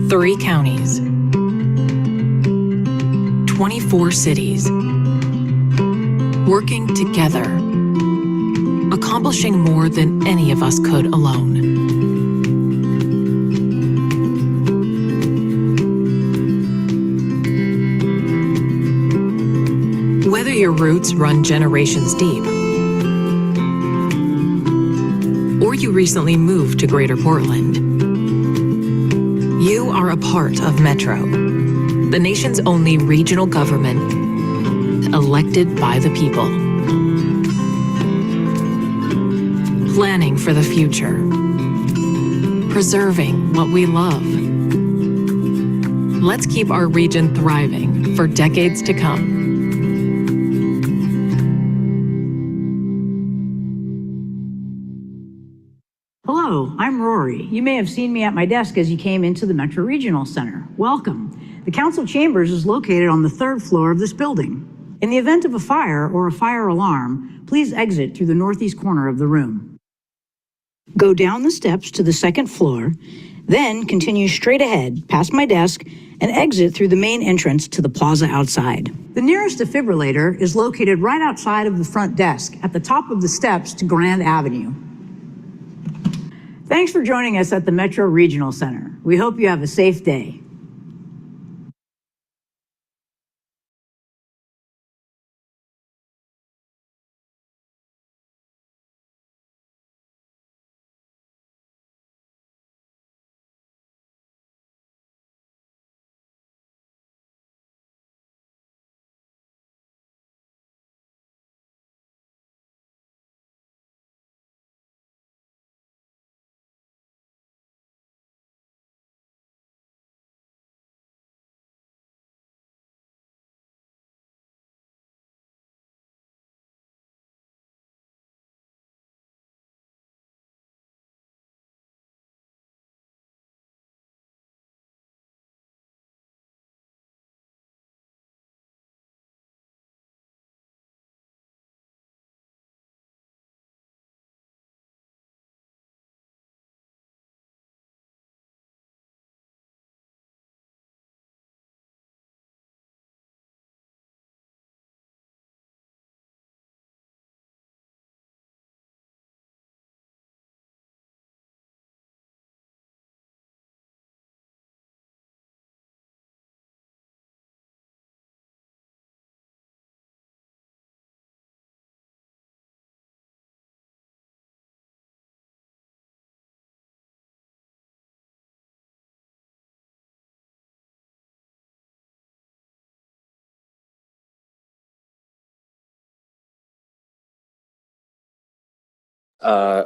3 counties, 24 cities, working together, accomplishing more than any of us could alone. Whether your roots run generations deep, or you recently moved to Greater Portland, you are a part of Metro, the nation's only regional government elected by the people. Planning for the future, preserving what we love. Let's keep our region thriving for decades to come. Hello, I'm Rory. You may have seen me at my desk as you came into the Metro Regional Center. Welcome. The Council Chambers is located on the 3rd floor of this building. In the event of a fire or a fire alarm, please exit through the northeast corner of the room. Go down the steps to the 2nd floor, then continue straight ahead past my desk and exit through the main entrance to the plaza outside. The nearest defibrillator is located right outside of the front desk at the top of the steps to Grand Avenue. Thanks for joining us at the Metro Regional Center. We hope you have a safe day.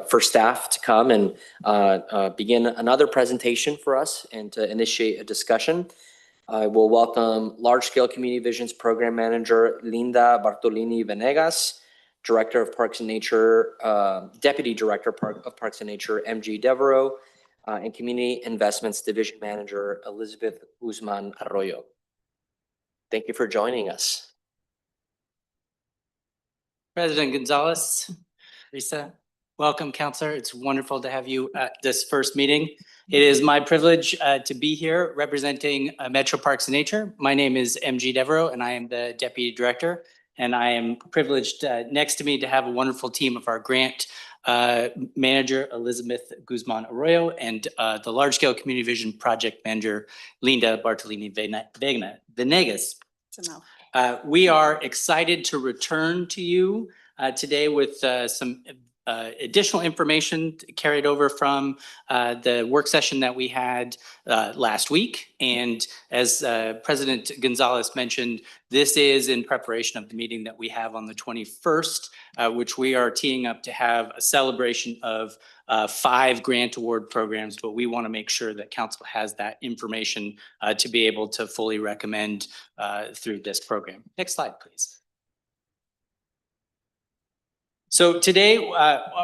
For staff to come and begin another presentation for us and to initiate a discussion. I will welcome Large Scale Community Visions Program Manager Linda Bartolini Venegas, Director of Parks and Nature, Deputy Director of Parks and Nature MG Devereaux, and Community Investments Division Manager Elizabeth Guzman Arroyo. Thank you for joining us. President Gonzalez, Lisa. Welcome, Councilor. It's wonderful to have you at this first meeting. It is my privilege to be here representing Metro Parks and Nature. My name is MG Devereaux, and I am the Deputy Director. And I am privileged next to me to have a wonderful team of our grant manager, Elizabeth Guzman Arroyo, and the Large Scale Community Vision Project Manager, Linda Bartolini Venegas. We are excited to return to you today with some additional information carried over from the work session that we had last week. And as President Gonzalez mentioned, this is in preparation of the meeting that we have on the 21st, which we are teeing up to have a celebration of 5 grant award programs, but we want to make sure that council has that information to be able to fully recommend through this program. Next slide, please. So today,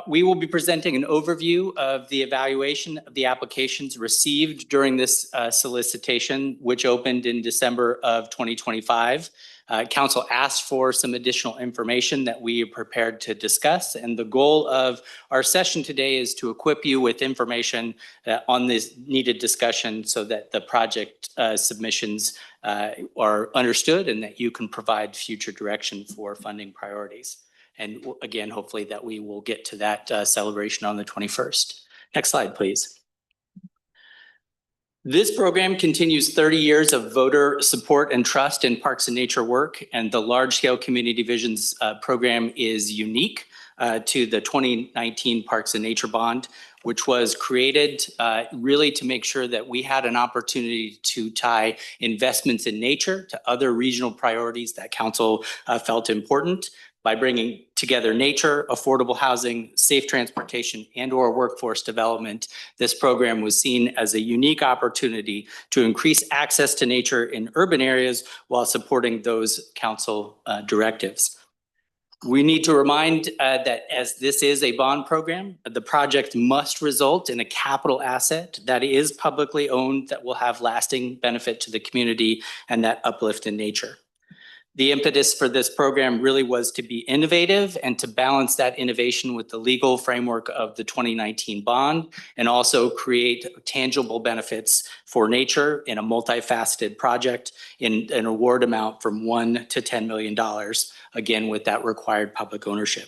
we will be presenting an overview of the evaluation of the applications received during this solicitation, which opened in December of 2025. Council asked for some additional information that we are prepared to discuss. And the goal of our session today is to equip you with information on this needed discussion so that the project submissions are understood and that you can provide future direction for funding priorities. And again, hopefully that we will get to that celebration on the 21st. Next slide, please. This program continues 30 years of voter support and trust in parks and nature work, and the large-scale community visions program is unique to the 2019 Parks and Nature Bond, which was created really to make sure that we had an opportunity to tie investments in nature to other regional priorities that council felt important. By bringing together nature, affordable housing, safe transportation, and/or workforce development, this program was seen as a unique opportunity to increase access to nature in urban areas while supporting those council directives. We need to remind that as this is a bond program, the project must result in a capital asset that is publicly owned that will have lasting benefit to the community and that uplift in nature. The impetus for this program really was to be innovative and to balance that innovation with the legal framework of the 2019 bond and also create tangible benefits for nature in a multifaceted project in an award amount from $1 to $10 million, again, with that required public ownership.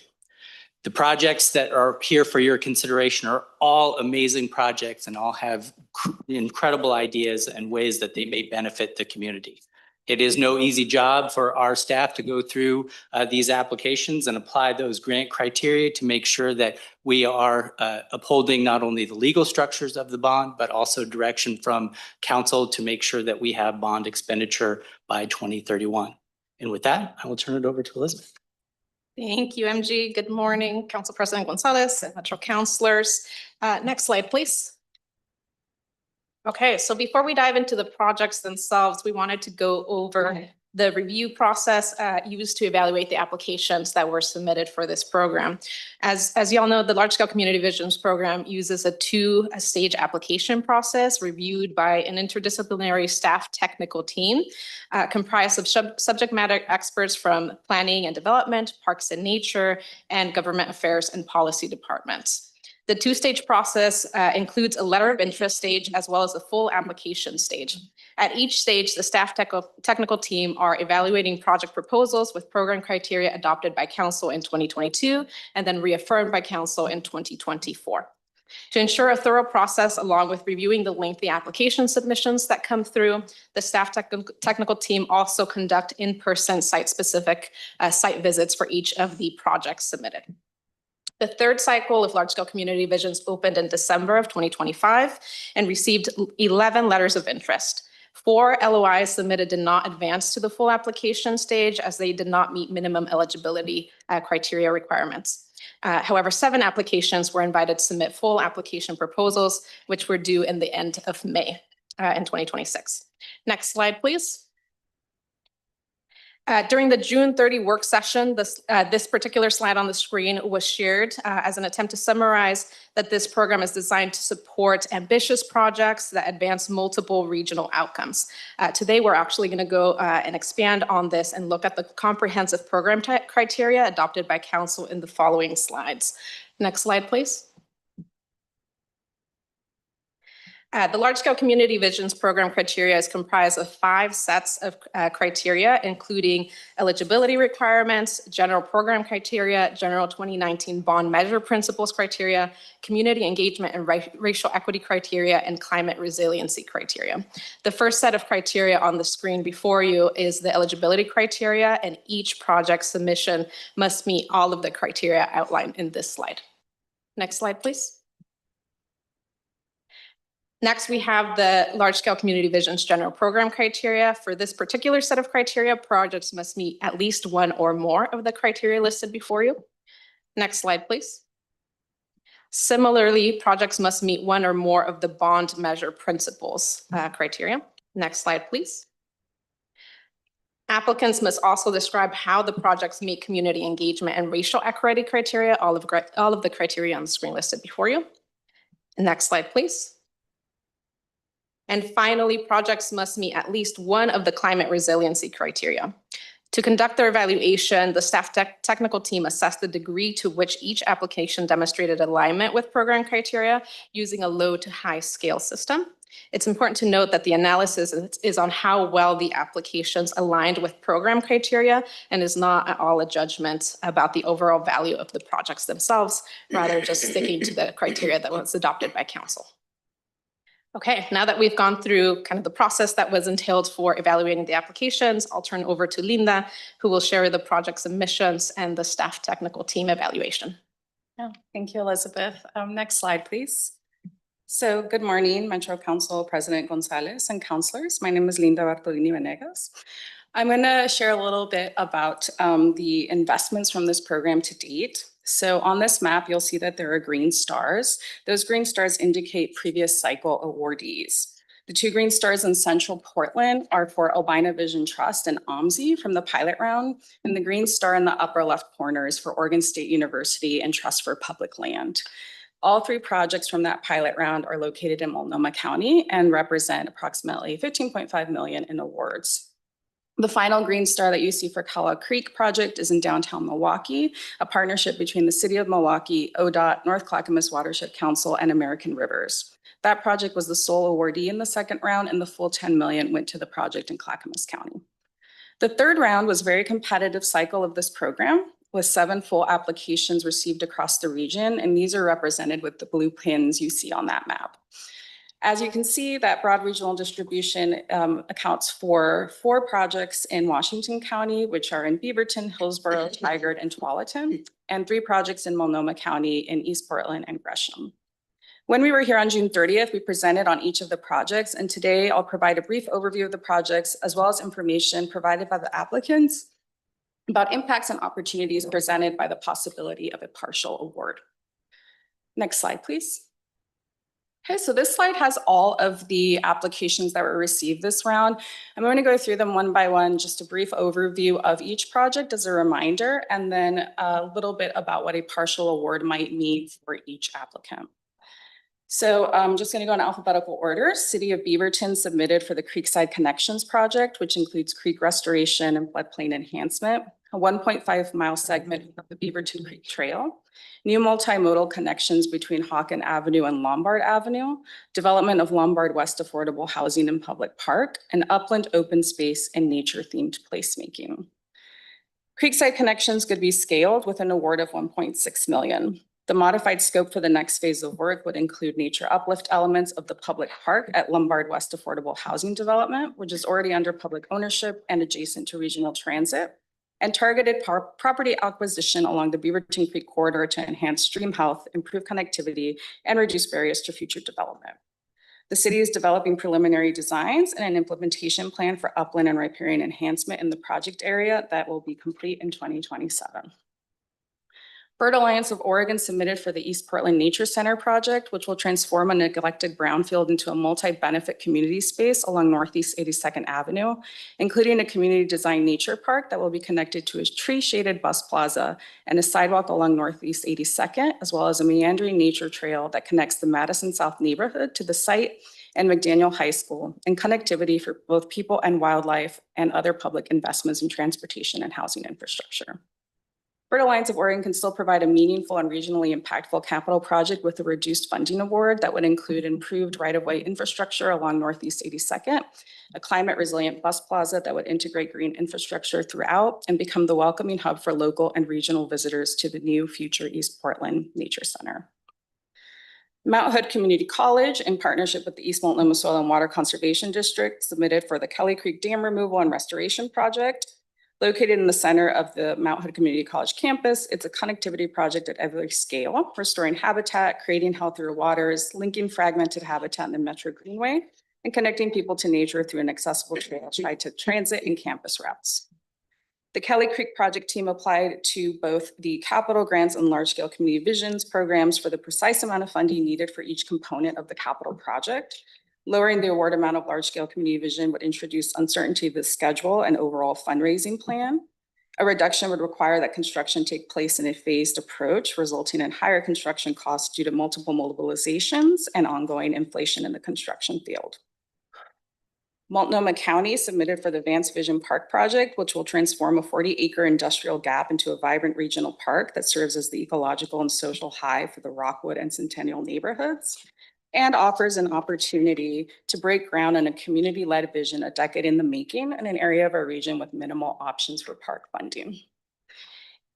The projects that are here for your consideration are all amazing projects and all have incredible ideas and ways that they may benefit the community. It is no easy job for our staff to go through these applications and apply those grant criteria to make sure that we are upholding not only the legal structures of the bond, but also direction from council to make sure that we have bond expenditure by 2031. And with that, I will turn it over to Elizabeth. Thank you, MG. Good morning, Council President Gonzalez and Metro councilors. Next slide, please. Okay, so before we dive into the projects themselves, we wanted to go over the review process used to evaluate the applications that were submitted for this program. As you all know, the Large Scale Community Visions program uses a two-stage application process reviewed by an interdisciplinary staff technical team comprised of subject matter experts from planning and development, parks and nature, and government affairs and policy departments. The two-stage process includes a letter of interest stage as well as a full application stage. At each stage, the staff technical team are evaluating project proposals with program criteria adopted by council in 2022 and then reaffirmed by council in 2024. To ensure a thorough process along with reviewing the lengthy application submissions that come through, the staff technical team also conduct in-person site-specific site visits for each of the projects submitted. The third cycle of Large Scale Community Visions opened in December of 2025 and received 11 letters of interest. 4 LOIs submitted did not advance to the full application stage as they did not meet minimum eligibility criteria requirements. However, 7 applications were invited to submit full application proposals, which were due in the end of May in 2026. Next slide, please. During the June 30 work session, this particular slide on the screen was shared as an attempt to summarize that this program is designed to support ambitious projects that advance multiple regional outcomes. Today, we're actually going to go and expand on this and look at the comprehensive program criteria adopted by council in the following slides. Next slide, please. The Large Scale Community Visions program criteria is comprised of 5 sets of criteria, including eligibility requirements, general program criteria, general 2019 bond measure principles criteria, community engagement and racial equity criteria, and climate resiliency criteria. The first set of criteria on the screen before you is the eligibility criteria, and each project submission must meet all of the criteria outlined in this slide. Next slide, please. Next, we have the Large Scale Community Visions general program criteria. For this particular set of criteria, projects must meet at least one or more of the criteria listed before you. Next slide, please. Similarly, projects must meet one or more of the bond measure principles criteria. Next slide, please. Applicants must also describe how the projects meet community engagement and racial equity criteria, all of the criteria on the screen listed before you. Next slide, please. And finally, projects must meet at least one of the climate resiliency criteria. To conduct their evaluation, the staff technical team assessed the degree to which each application demonstrated alignment with program criteria using a low to high scale system. It's important to note that the analysis is on how well the applications aligned with program criteria and is not at all a judgment about the overall value of the projects themselves, rather just sticking to the criteria that was adopted by council. Okay, now that we've gone through kind of the process that was entailed for evaluating the applications, I'll turn over to Linda, who will share the project submissions and the staff technical team evaluation. Yeah, thank you, Elizabeth. Next slide, please. So good morning, Metro Council President Gonzalez and councilors. My name is Linda Bartolini Venegas. I'm going to share a little bit about the investments from this program to date. So on this map, you'll see that there are green stars. Those green stars indicate previous cycle awardees. The two green stars in Central Portland are for Albina Vision Trust and OMSI from the pilot round, and the green star in the upper left corner is for Oregon State University and Trust for Public Land. All three projects from that pilot round are located in Multnomah County and represent approximately $15.5 million in awards. The final green star that you see for Kawa Creek project is in downtown Milwaukee, a partnership between the City of Milwaukee, ODOT, North Clackamas Watershed Council, and American Rivers. That project was the sole awardee in the second round, and the full $10 million went to the project in Clackamas County. The third round was a very competitive cycle of this program, with 7 full applications received across the region, and these are represented with the blue pins you see on that map. As you can see, that broad regional distribution accounts for 4 projects in Washington County, which are in Beaverton, Hillsborough, Tigard, and Tualatin, and 3 projects in Multnomah County in East Portland and Gresham. When we were here on June 30th, we presented on each of the projects, and today I'll provide a brief overview of the projects as well as information provided by the applicants about impacts and opportunities presented by the possibility of a partial award. Next slide, please. Okay, so this slide has all of the applications that were received this round. I'm going to go through them one by one, just a brief overview of each project as a reminder, and then a little bit about what a partial award might mean for each applicant. So I'm just going to go in alphabetical order. City of Beaverton submitted for the Creekside Connections project, which includes creek restoration and floodplain enhancement, a 1.5-mile segment of the Beaverton Creek Trail, new multimodal connections between Hawken Avenue and Lombard Avenue, development of Lombard West affordable housing and public park, and upland open space and nature-themed placemaking. Creekside Connections could be scaled with an award of $1.6 million. The modified scope for the next phase of work would include nature uplift elements of the public park at Lombard West Affordable Housing Development, which is already under public ownership and adjacent to regional transit, and targeted property acquisition along the Beaverton Creek corridor to enhance stream health, improve connectivity, and reduce barriers to future development. The city is developing preliminary designs and an implementation plan for upland and riparian enhancement in the project area that will be complete in 2027. Bird Alliance of Oregon submitted for the East Portland Nature Center project, which will transform a neglected brownfield into a multi-benefit community space along Northeast 82nd Avenue, including a community design nature park that will be connected to a tree-shaded bus plaza and a sidewalk along Northeast 82nd, as well as a meandering nature trail that connects the Madison South neighborhood to the site and McDaniel High School, and connectivity for both people and wildlife and other public investments in transportation and housing infrastructure. Bird Alliance of Oregon can still provide a meaningful and regionally impactful capital project with a reduced funding award that would include improved right-of-way infrastructure along Northeast 82nd, a climate-resilient bus plaza that would integrate green infrastructure throughout and become the welcoming hub for local and regional visitors to the new future East Portland Nature Center. Mount Hood Community College, in partnership with the East Multnomah Soil and Water Conservation District, submitted for the Kelly Creek Dam Removal and Restoration Project. Located in the center of the Mount Hood Community College campus, it's a connectivity project at every scale, restoring habitat, creating healthier waters, linking fragmented habitat in the Metro Greenway, and connecting people to nature through an accessible trail tied to transit and campus routes. The Kelly Creek project team applied to both the capital grants and large-scale community visions programs for the precise amount of funding needed for each component of the capital project. Lowering the award amount of large-scale community vision would introduce uncertainty to the schedule and overall fundraising plan. A reduction would require that construction take place in a phased approach, resulting in higher construction costs due to multiple mobilizations and ongoing inflation in the construction field. Multnomah County submitted for the Vance Vision Park project, which will transform a 40-acre industrial gap into a vibrant regional park that serves as the ecological and social hive for the Rockwood and Centennial neighborhoods, and offers an opportunity to break ground on a community-led vision a decade in the making in an area of our region with minimal options for park funding.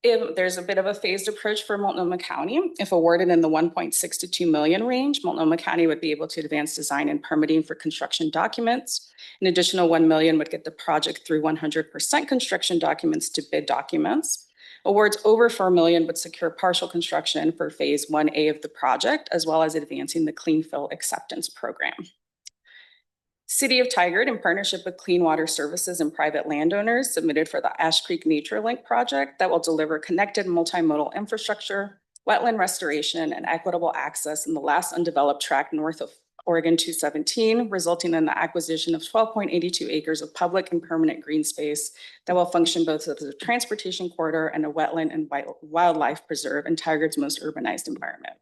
If there's a bit of a phased approach for Multnomah County, if awarded in the 1.6 to 2 million range, Multnomah County would be able to advance design and permitting for construction documents. An additional 1 million would get the project through 100% construction documents to bid documents. Awards over 4 million would secure partial construction for phase 1A of the project, as well as advancing the clean fill acceptance program. City of Tigard, in partnership with Clean Water Services and private landowners, submitted for the Ash Creek Nature Link project that will deliver connected multimodal infrastructure, wetland restoration, and equitable access in the last undeveloped tract north of Oregon 217, resulting in the acquisition of 12.82 acres of public and permanent green space that will function both as a transportation corridor and a wetland and wildlife preserve in Tigard's most urbanized environment.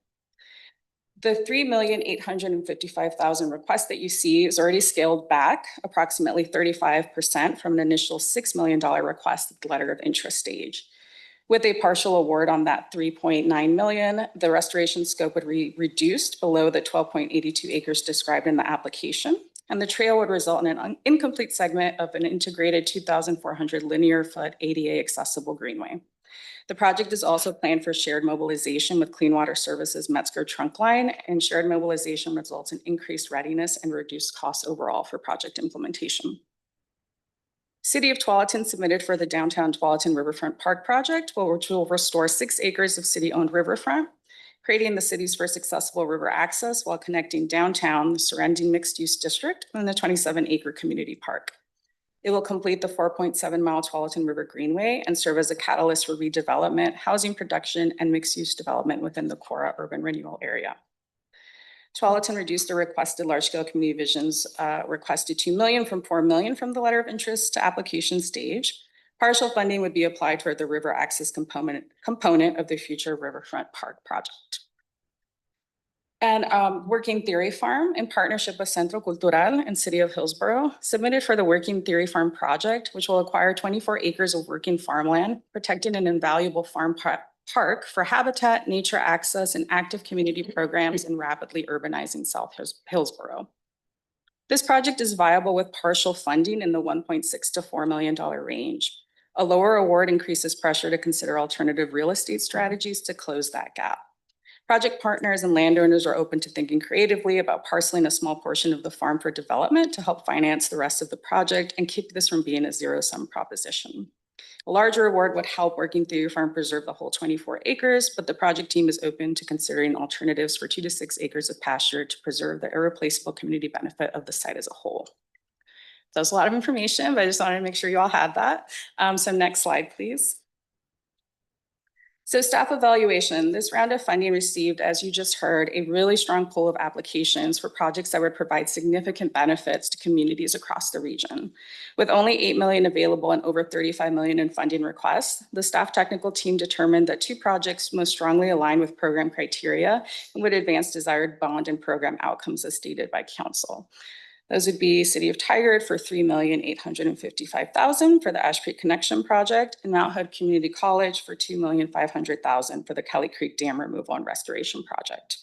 The 3,855,000 request that you see is already scaled back approximately 35% from an initial $6 million request at the letter of interest stage. With a partial award on that 3.9 million, the restoration scope would be reduced below the 12.82 acres described in the application, and the trail would result in an incomplete segment of an integrated 2,400 linear foot ADA accessible greenway. The project is also planned for shared mobilization with Clean Water Services Metzger trunk line, and shared mobilization results in increased readiness and reduced costs overall for project implementation. City of Tualatin submitted for the downtown Tualatin Riverfront Park project, which will restore 6 acres of city-owned riverfront, creating the city's first accessible river access while connecting downtown, the surrounding mixed-use district, and the 27-acre community park. It will complete the 4.7-mile Tualatin River Greenway and serve as a catalyst for redevelopment, housing production, and mixed-use development within the Cora urban renewal area. Tualatin reduced the requested large-scale community visions requested 2 million from 4 million from the letter of interest to application stage. Partial funding would be applied toward the river access component of the future Riverfront Park project. And Working Theory Farm, in partnership with Centro Cultural and City of Hillsborough, submitted for the Working Theory Farm project, which will acquire 24 acres of working farmland, protecting an invaluable farm park for habitat, nature access, and active community programs in rapidly urbanizing South Hillsborough. This project is viable with partial funding in the $1.6 to $4 million range. A lower award increases pressure to consider alternative real estate strategies to close that gap. Project partners and landowners are open to thinking creatively about parceling a small portion of the farm for development to help finance the rest of the project and keep this from being a zero-sum proposition. A larger award would help Working Theory Farm preserve the whole 24 acres, but the project team is open to considering alternatives for 2 to 6 acres of pasture to preserve the irreplaceable community benefit of the site as a whole. That was a lot of information, but I just wanted to make sure you all had that. So next slide, please. So staff evaluation, this round of funding received, as you just heard, a really strong pool of applications for projects that would provide significant benefits to communities across the region. With only 8 million available and over 35 million in funding requests, the staff technical team determined that 2 projects most strongly align with program criteria and would advance desired bond and program outcomes as stated by council. Those would be City of Tigard for $3,855,000 for the Ash Creek Connection Project, and Mount Hood Community College for $2,500,000 for the Kelly Creek Dam Removal and Restoration Project.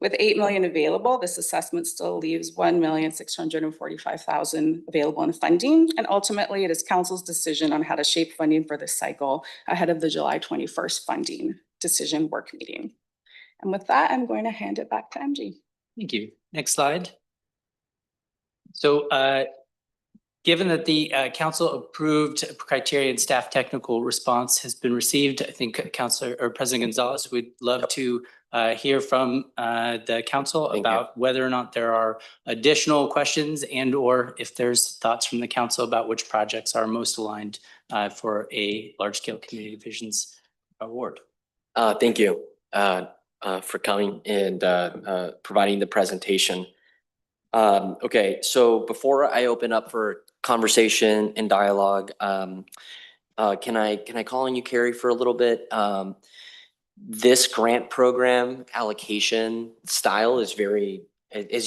With 8 million available, this assessment still leaves $1,645,000 available in funding, and ultimately it is council's decision on how to shape funding for this cycle ahead of the July 21st funding decision work meeting. And with that, I'm going to hand it back to MG. Thank you. Next slide. So given that the council approved criteria and staff technical response has been received, I think Councilor or President Gonzalez would love to hear from the council about whether or not there are additional questions and or if there's thoughts from the council about which projects are most aligned for a large scale community visions award. Thank you for coming and providing the presentation. Okay, so before I open up for conversation and dialogue, can I call on you, Carrie, for a little bit? This grant program allocation style is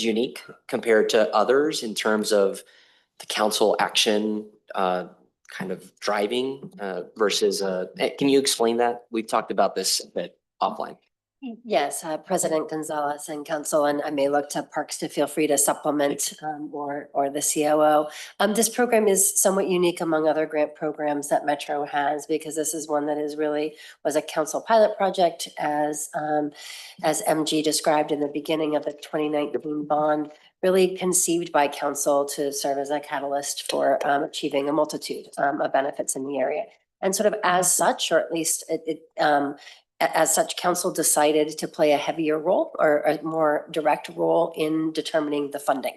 unique compared to others in terms of council action kind of driving versus, can you explain that? We talked about this a bit offline. Yes, President Gonzalez and Council, and I may look to Parks to feel free to supplement or the COO. This program is somewhat unique among other grant programs that Metro has because this is one that is really was a council pilot project as MG described in the beginning of the 2019 bond, really conceived by council to serve as a catalyst for achieving a multitude of benefits in the area. And sort of as such, or at least as such, council decided to play a heavier role or a more direct role in determining the funding.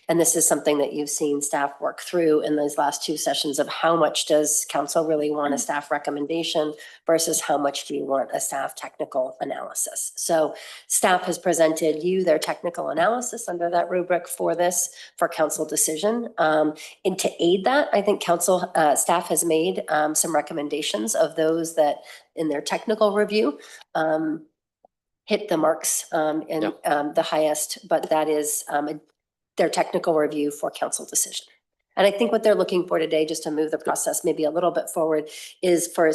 And this is something that you've seen staff work through in those last two sessions of how much does council really want a staff recommendation versus how much do you want a staff technical analysis. So staff has presented you their technical analysis under that rubric for this for council decision. And to aid that, I think council staff has made some recommendations of those that in their technical review hit the marks in the highest, but that is their technical review for council decision. And I think what they're looking for today, just to move the process maybe a little bit forward, is for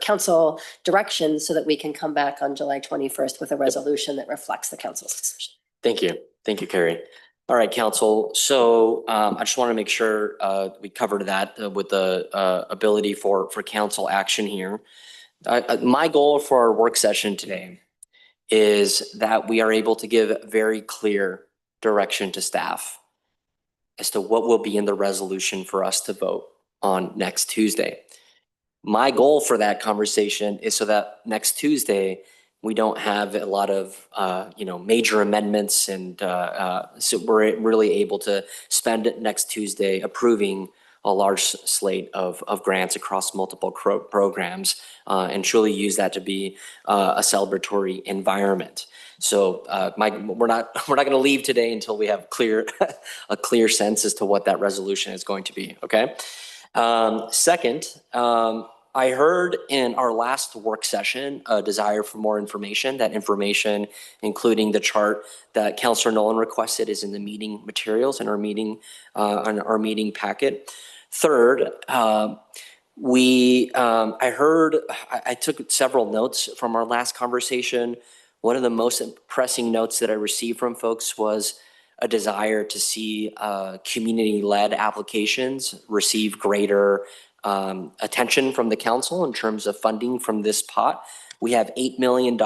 council direction so that we can come back on July 21st with a resolution that reflects the council's decision. Thank you. Thank you, Carrie. All right, council. So I just want to make sure we covered that with the ability for council action here. My goal for our work session today is that we are able to give very clear direction to staff as to what will be in the resolution for us to vote on next Tuesday. My goal for that conversation is so that next Tuesday, we don't have a lot of, major amendments and so we're really able to spend next Tuesday approving a large slate of grants across multiple programs and truly use that to be a celebratory environment. So we're not going to leave today until we have a clear sense as to what that resolution is going to be. Okay. Second, I heard in our last work session a desire for more information. That information, including the chart that Councilor Nolan requested, is in the meeting materials in our meeting on our meeting packet. Third, I took several notes from our last conversation. One of the most pressing notes that I received from folks was a desire to see community-led applications receive greater attention from the council in terms of funding from this pot. We have $8 million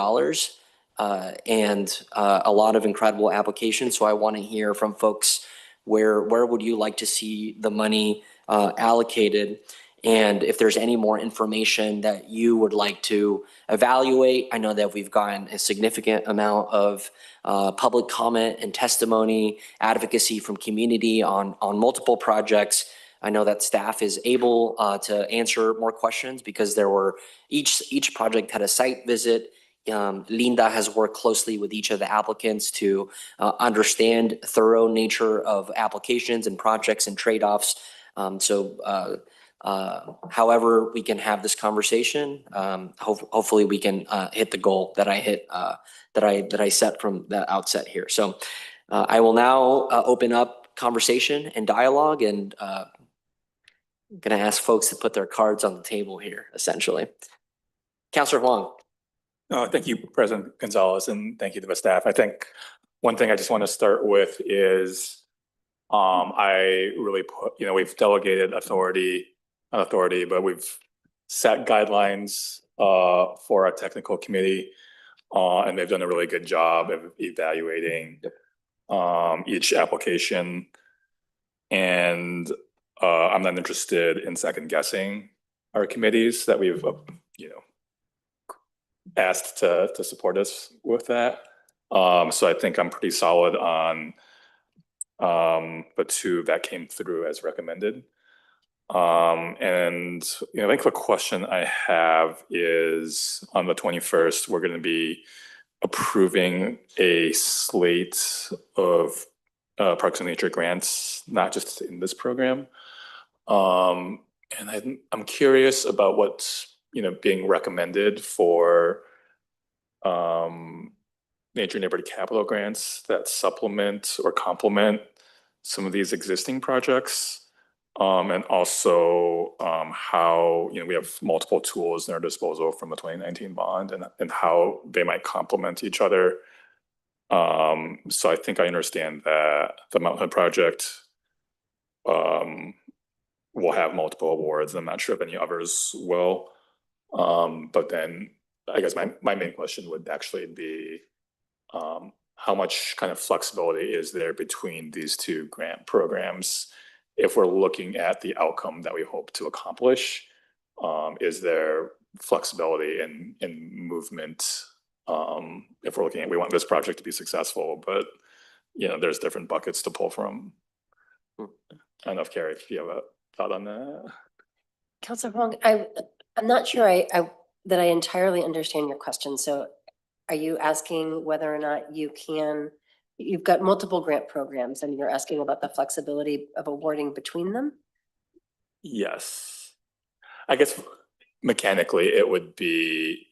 and a lot of incredible applications. So I want to hear from folks where would you like to see the money allocated, and if there's any more information that you would like to evaluate. I know that we've gotten a significant amount of public comment and testimony, advocacy from community on multiple projects. I know that staff is able to answer more questions because there were each project had a site visit. Linda has worked closely with each of the applicants to understand thorough nature of applications and projects and trade-offs. However we can have this conversation, hopefully we can hit the goal that I set from the outset here. So I will now open up conversation and dialogue, and I'm going to ask folks to put their cards on the table here, essentially. Councilor Huang. Thank you, President Gonzalez, and thank you to the staff. I think one thing I just want to start with is I really put, we've delegated not authority, but we've set guidelines for our technical committee, and they've done a really good job of evaluating each application. And I'm not interested in second guessing our committees that we've, asked to support us with that. So I think I'm pretty solid on the two that came through as recommended. And I think the question I have is on the 21st, we're going to be approving a slate of Parks and Nature grants, not just in this program. And I'm curious about what's being recommended for nature neighborhood capital grants that supplement or complement some of these existing projects. And also how, we have multiple tools in our disposal from the 2019 bond and how they might complement each other. So I think I understand that the Mountain Hood project will have multiple awards. I'm not sure if any others will. But then I guess my main question would actually be how much kind of flexibility is there between these two grant programs if we're looking at the outcome that we hope to accomplish? Is there flexibility in movement? If we're looking at, we want this project to be successful, but there's different buckets to pull from. I don't know if Carrie, if you have a thought on that. Councilor Huang, I'm not sure that I entirely understand your question. So are you asking whether or not you've got multiple grant programs and you're asking about the flexibility of awarding between them? Yes. I guess mechanically it would be,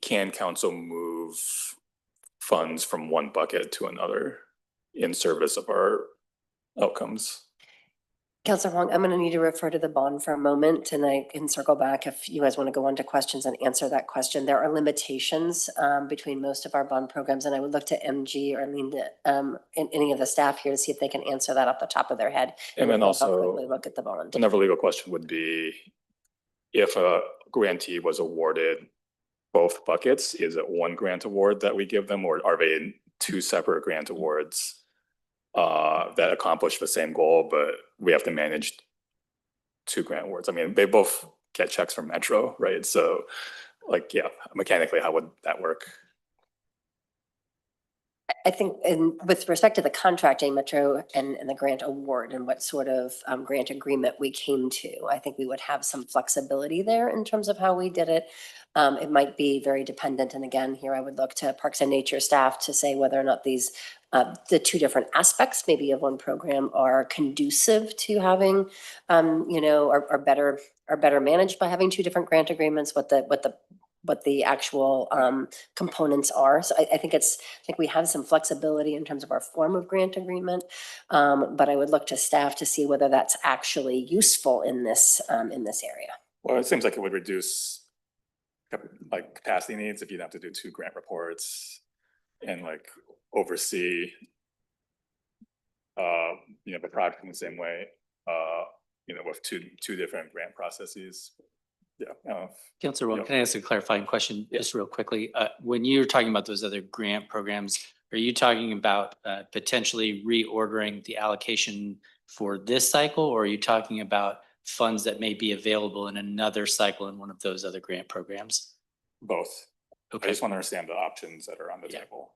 can council move funds from one bucket to another in service of our outcomes? Councilor Huang, I'm going to need to refer to the bond for a moment, and I can circle back if you guys want to go on to questions and answer that question. There are limitations between most of our bond programs, and I would look to MG or Linda, any of the staff here to see if they can answer that off the top of their head. And then also, quickly look at the bond. Another legal question would be, if a grantee was awarded both buckets, is it one grant award that we give them, or are they in two separate grant awards that accomplish the same goal, but we have to manage two grant awards? I mean, they both get checks from Metro, right? So mechanically, how would that work? I think with respect to the contracting, Metro and the grant award and what sort of grant agreement we came to, I think we would have some flexibility there in terms of how we did it. It might be very dependent. And again, here I would look to Parks and Nature staff to say whether or not these, the two different aspects maybe of one program are conducive to having, are better managed by having two different grant agreements, what the actual components are. So I think we have some flexibility in terms of our form of grant agreement, but I would look to staff to see whether that's actually useful in this area. Well, it seems like it would reduce capacity needs if you'd have to do two grant reports and oversee the project in the same way, with two different grant processes. Yeah. Councilor Wong, can I ask a clarifying question just real quickly? When you're talking about those other grant programs, are you talking about potentially reordering the allocation for this cycle, or are you talking about funds that may be available in another cycle in one of those other grant programs? Both. Okay. I just want to understand the options that are on the table.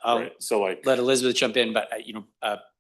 I'll let Elizabeth jump in, but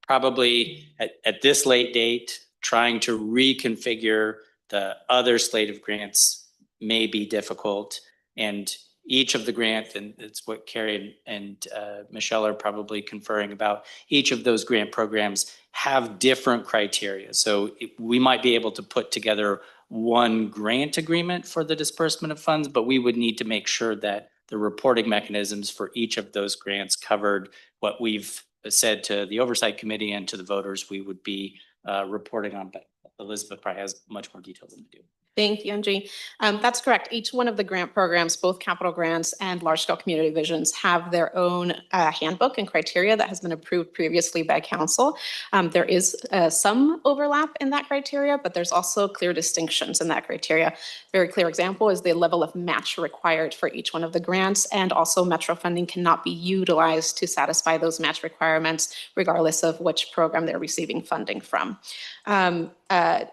probably at this late date, trying to reconfigure the other slate of grants may be difficult, and each of the grant, and it's what Carrie and Michelle are probably conferring about, each of those grant programs have different criteria. So we might be able to put together one grant agreement for the disbursement of funds, but we would need to make sure that the reporting mechanisms for each of those grants covered what we've said to the Oversight Committee and to the voters we would be reporting on. But Elizabeth probably has much more details than we do. Thank you, Angie. That's correct. Each one of the grant programs, both capital grants and large scale community visions, have their own handbook and criteria that has been approved previously by council. There is some overlap in that criteria, but there's also clear distinctions in that criteria. Very clear example is the level of match required for each one of the grants, and also Metro funding cannot be utilized to satisfy those match requirements, regardless of which program they're receiving funding from.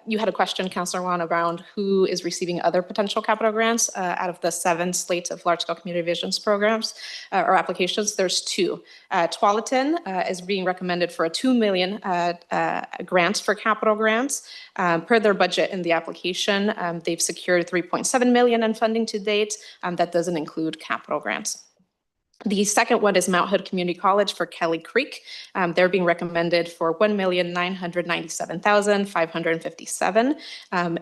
You had a question, Councilor Juan, around who is receiving other potential capital grants out of the 7 slates of large-scale community visions programs or applications. There's 2. Tualatin is being recommended for a $2 million grant for capital grants. Per their budget in the application, they've secured $3.7 million in funding to date. That doesn't include capital grants. The second one is Mount Hood Community College for Kelly Creek. They're being recommended for $1,997,557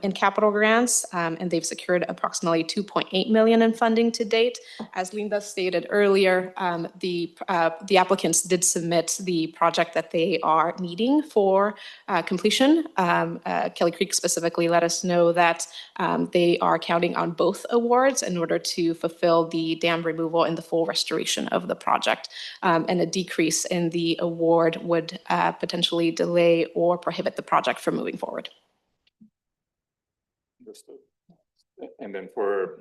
in capital grants, and they've secured approximately $2.8 million in funding to date. As Linda stated earlier, the applicants did submit the project that they are needing for completion. Kelly Creek specifically let us know that they are counting on both awards in order to fulfill the dam removal and the full restoration of the project. And a decrease in the award would potentially delay or prohibit the project from moving forward. Understood. And then for,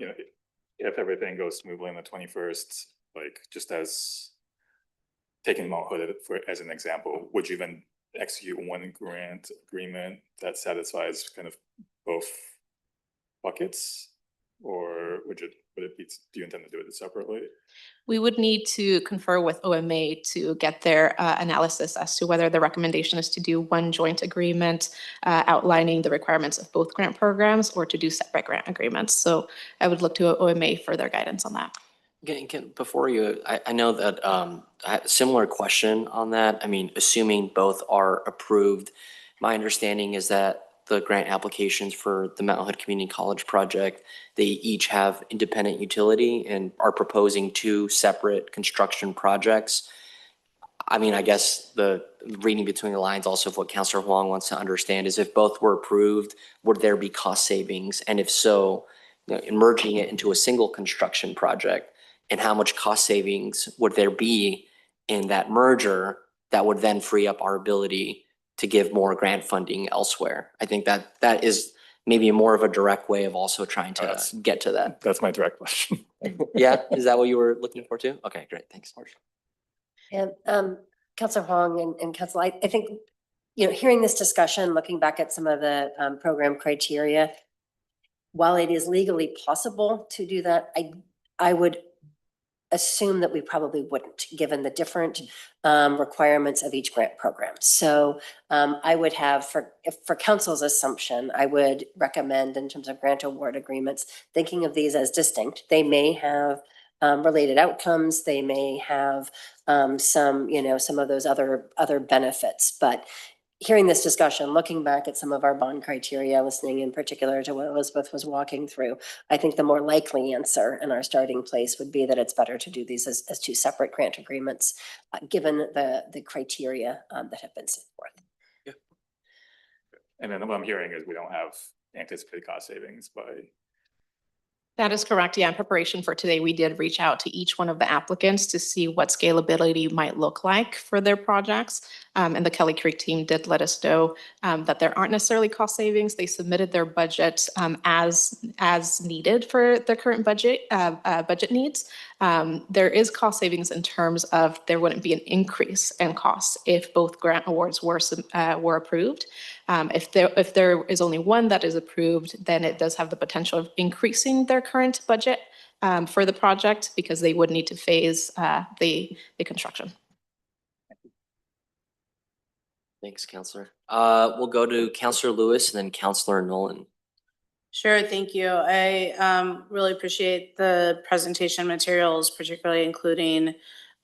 if everything goes smoothly on the 21st, like just as taking Mount Hood as an example, would you then execute one grant agreement that satisfies kind of both buckets? Or would it be, do you intend to do it separately? We would need to confer with OMA to get their analysis as to whether the recommendation is to do one joint agreement outlining the requirements of both grant programs or to do separate grant agreements. So I would look to OMA for their guidance on that. Before you, I know that I had a similar question on that. I mean, assuming both are approved, my understanding is that the grant applications for the Mount Hood Community College project, they each have independent utility and are proposing two separate construction projects. I mean, I guess the reading between the lines also of what Councilor Huang wants to understand is if both were approved, would there be cost savings? And if so, merging it into a single construction project, and how much cost savings would there be in that merger that would then free up our ability to give more grant funding elsewhere? I think that is maybe more of a direct way of also trying to get to that. That's my direct question. Yeah, is that what you were looking for too? Okay, great, thanks. And Councilor Huang and Council, I think, hearing this discussion, looking back at some of the program criteria, while it is legally possible to do that, I would assume that we probably wouldn't, given the different requirements of each grant program. So I would have, for council's assumption, I would recommend in terms of grant award agreements, thinking of these as distinct. They may have related outcomes. They may have some of those other benefits. But hearing this discussion, looking back at some of our bond criteria, listening in particular to what Elizabeth was walking through, I think the more likely answer in our starting place would be that it's better to do these as two separate grant agreements, given the criteria that have been set forth. Yeah. And then what I'm hearing is we don't have anticipated cost savings by. That is correct. Yeah, in preparation for today, we did reach out to each one of the applicants to see what scalability might look like for their projects. And the Kelly Creek team did let us know that there aren't necessarily cost savings. They submitted their budget as needed for their current budget needs. There is cost savings in terms of there wouldn't be an increase in costs if both grant awards were approved. If there is only one that is approved, then it does have the potential of increasing their current budget for the project because they would need to phase the construction. Thanks, Councilor. We'll go to Councilor Lewis and then Councilor Nolan. Sure, thank you. I really appreciate the presentation materials, particularly including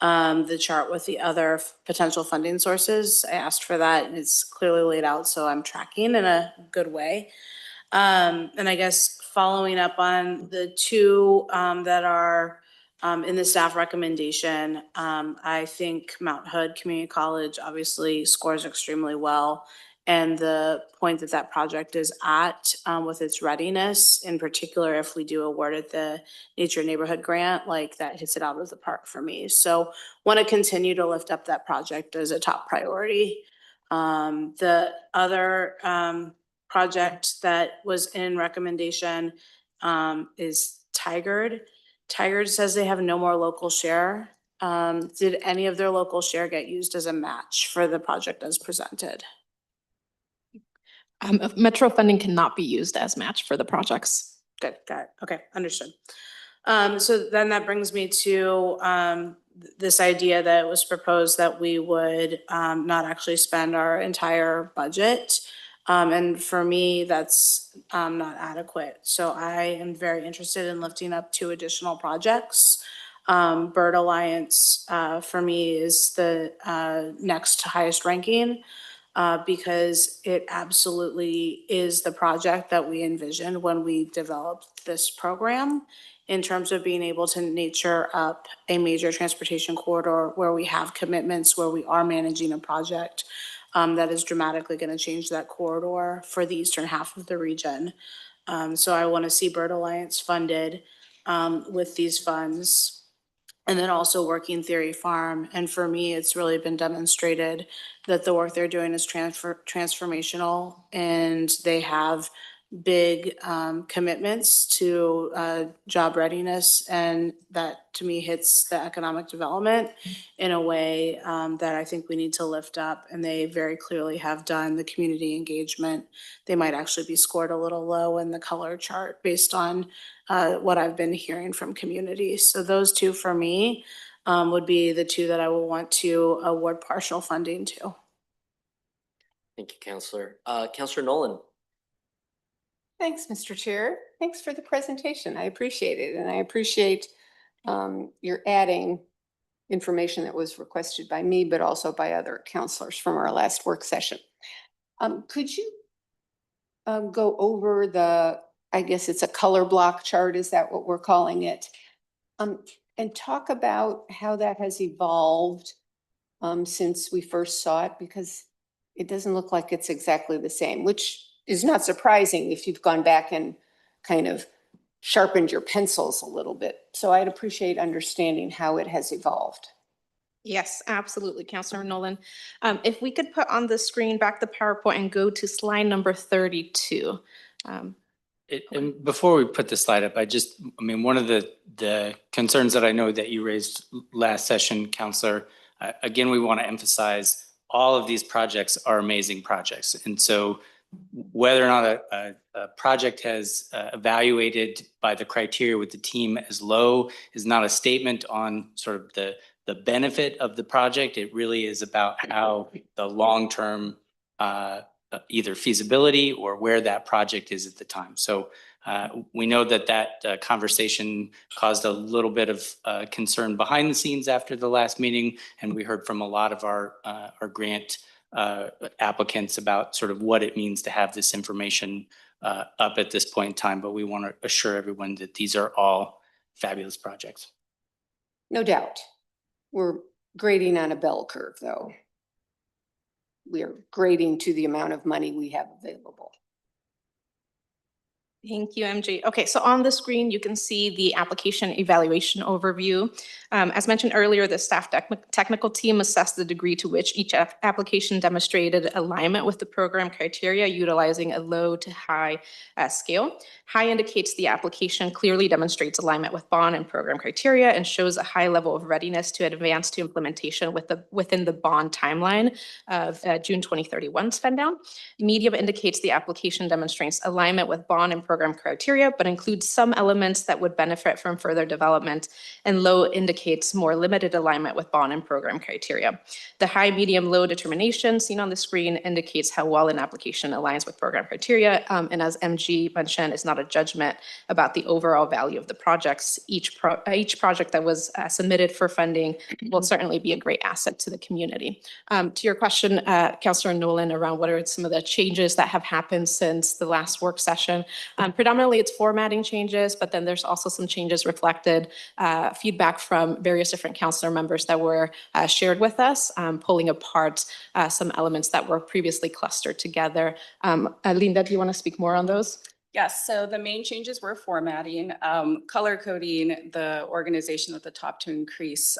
the chart with the other potential funding sources. I asked for that and it's clearly laid out, so I'm tracking in a good way. And I guess following up on the two that are in the staff recommendation, I think Mount Hood Community College obviously scores extremely well. And the point that project is at with its readiness, in particular, if we do award it the Nature Neighborhood Grant, like that hits it out of the park for me. So want to continue to lift up that project as a top priority. The other project that was in recommendation is Tigard. Tigard says they have no more local share. Did any of their local share get used as a match for the project as presented? Metro funding cannot be used as match for the projects. Good, got it. Okay, understood. So then that brings me to this idea that was proposed that we would not actually spend our entire budget. And for me, that's not adequate. So I am very interested in lifting up two additional projects. Bird Alliance, for me, is the next highest ranking because it absolutely is the project that we envisioned when we developed this program in terms of being able to nature up a major transportation corridor where we have commitments, where we are managing a project that is dramatically going to change that corridor for the eastern half of the region. So I want to see Bird Alliance funded with these funds. And then also Working Theory Farm. And for me, it's really been demonstrated that the work they're doing is transformational, and they have big commitments to job readiness. And that to me hits the economic development in a way that I think we need to lift up. And they very clearly have done the community engagement. They might actually be scored a little low in the color chart based on what I've been hearing from communities. So those two for me would be the two that I will want to award partial funding to. Thank you, Councilor. Councilor Nolan. Thanks, Mr. Chair. Thanks for the presentation. I appreciate it. And I appreciate your adding information that was requested by me, but also by other counselors from our last work session. Could you go over the, I guess it's a color block chart, is that what we're calling it? And talk about how that has evolved since we first saw it, because it doesn't look like it's exactly the same, which is not surprising if you've gone back and kind of sharpened your pencils a little bit. So I'd appreciate understanding how it has evolved. Yes, absolutely, Councilor Nolan. If we could put on the screen back the PowerPoint and go to slide number 32. And before we put the slide up, I mean, one of the concerns that I know that you raised last session, Councilor, again, we want to emphasize all of these projects are amazing projects. And so whether or not a project has evaluated by the criteria with the team as low is not a statement on sort of the benefit of the project. It really is about how the long-term either feasibility or where that project is at the time. So we know that conversation caused a little bit of concern behind the scenes after the last meeting, and we heard from a lot of our grant applicants about sort of what it means to have this information up at this point in time. But we want to assure everyone that these are all fabulous projects. No doubt. We're grading on a bell curve, though. We are grading to the amount of money we have available. Thank you, MJ. Okay, so on the screen, you can see the application evaluation overview. As mentioned earlier, the staff technical team assessed the degree to which each application demonstrated alignment with the program criteria, utilizing a low to high scale. High indicates the application clearly demonstrates alignment with bond and program criteria and shows a high level of readiness to advance to implementation within the bond timeline of June 2031 spend down. Medium indicates the application demonstrates alignment with bond and program criteria, but includes some elements that would benefit from further development, and low indicates more limited alignment with bond and program criteria. The high, medium, low determination seen on the screen indicates how well an application aligns with program criteria, and as MG mentioned, it's not a judgment about the overall value of the projects. Each project that was submitted for funding will certainly be a great asset to the community. To your question, Councilor Nolan, around what are some of the changes that have happened since the last work session. Predominantly, it's formatting changes, but then there's also some changes reflected, feedback from various different councilor members that were shared with us, pulling apart some elements that were previously clustered together. Linda, do you want to speak more on those? Yes, so the main changes were formatting, color coding, the organization at the top to increase,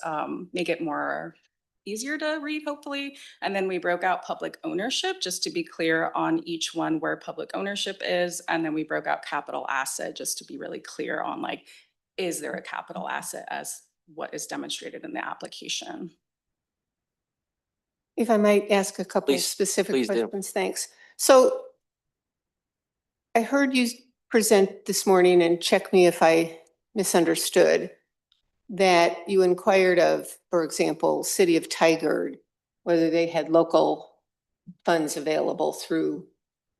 make it more easier to read, hopefully. And then we broke out public ownership, just to be clear on each one where public ownership is. And then we broke out capital asset, just to be really clear on, like, is there a capital asset as what is demonstrated in the application? If I might ask a couple of Please specific do. questions, thanks. So I heard you present this morning, and check me if I misunderstood, that you inquired of, for example, City of Tigard, whether they had local funds available through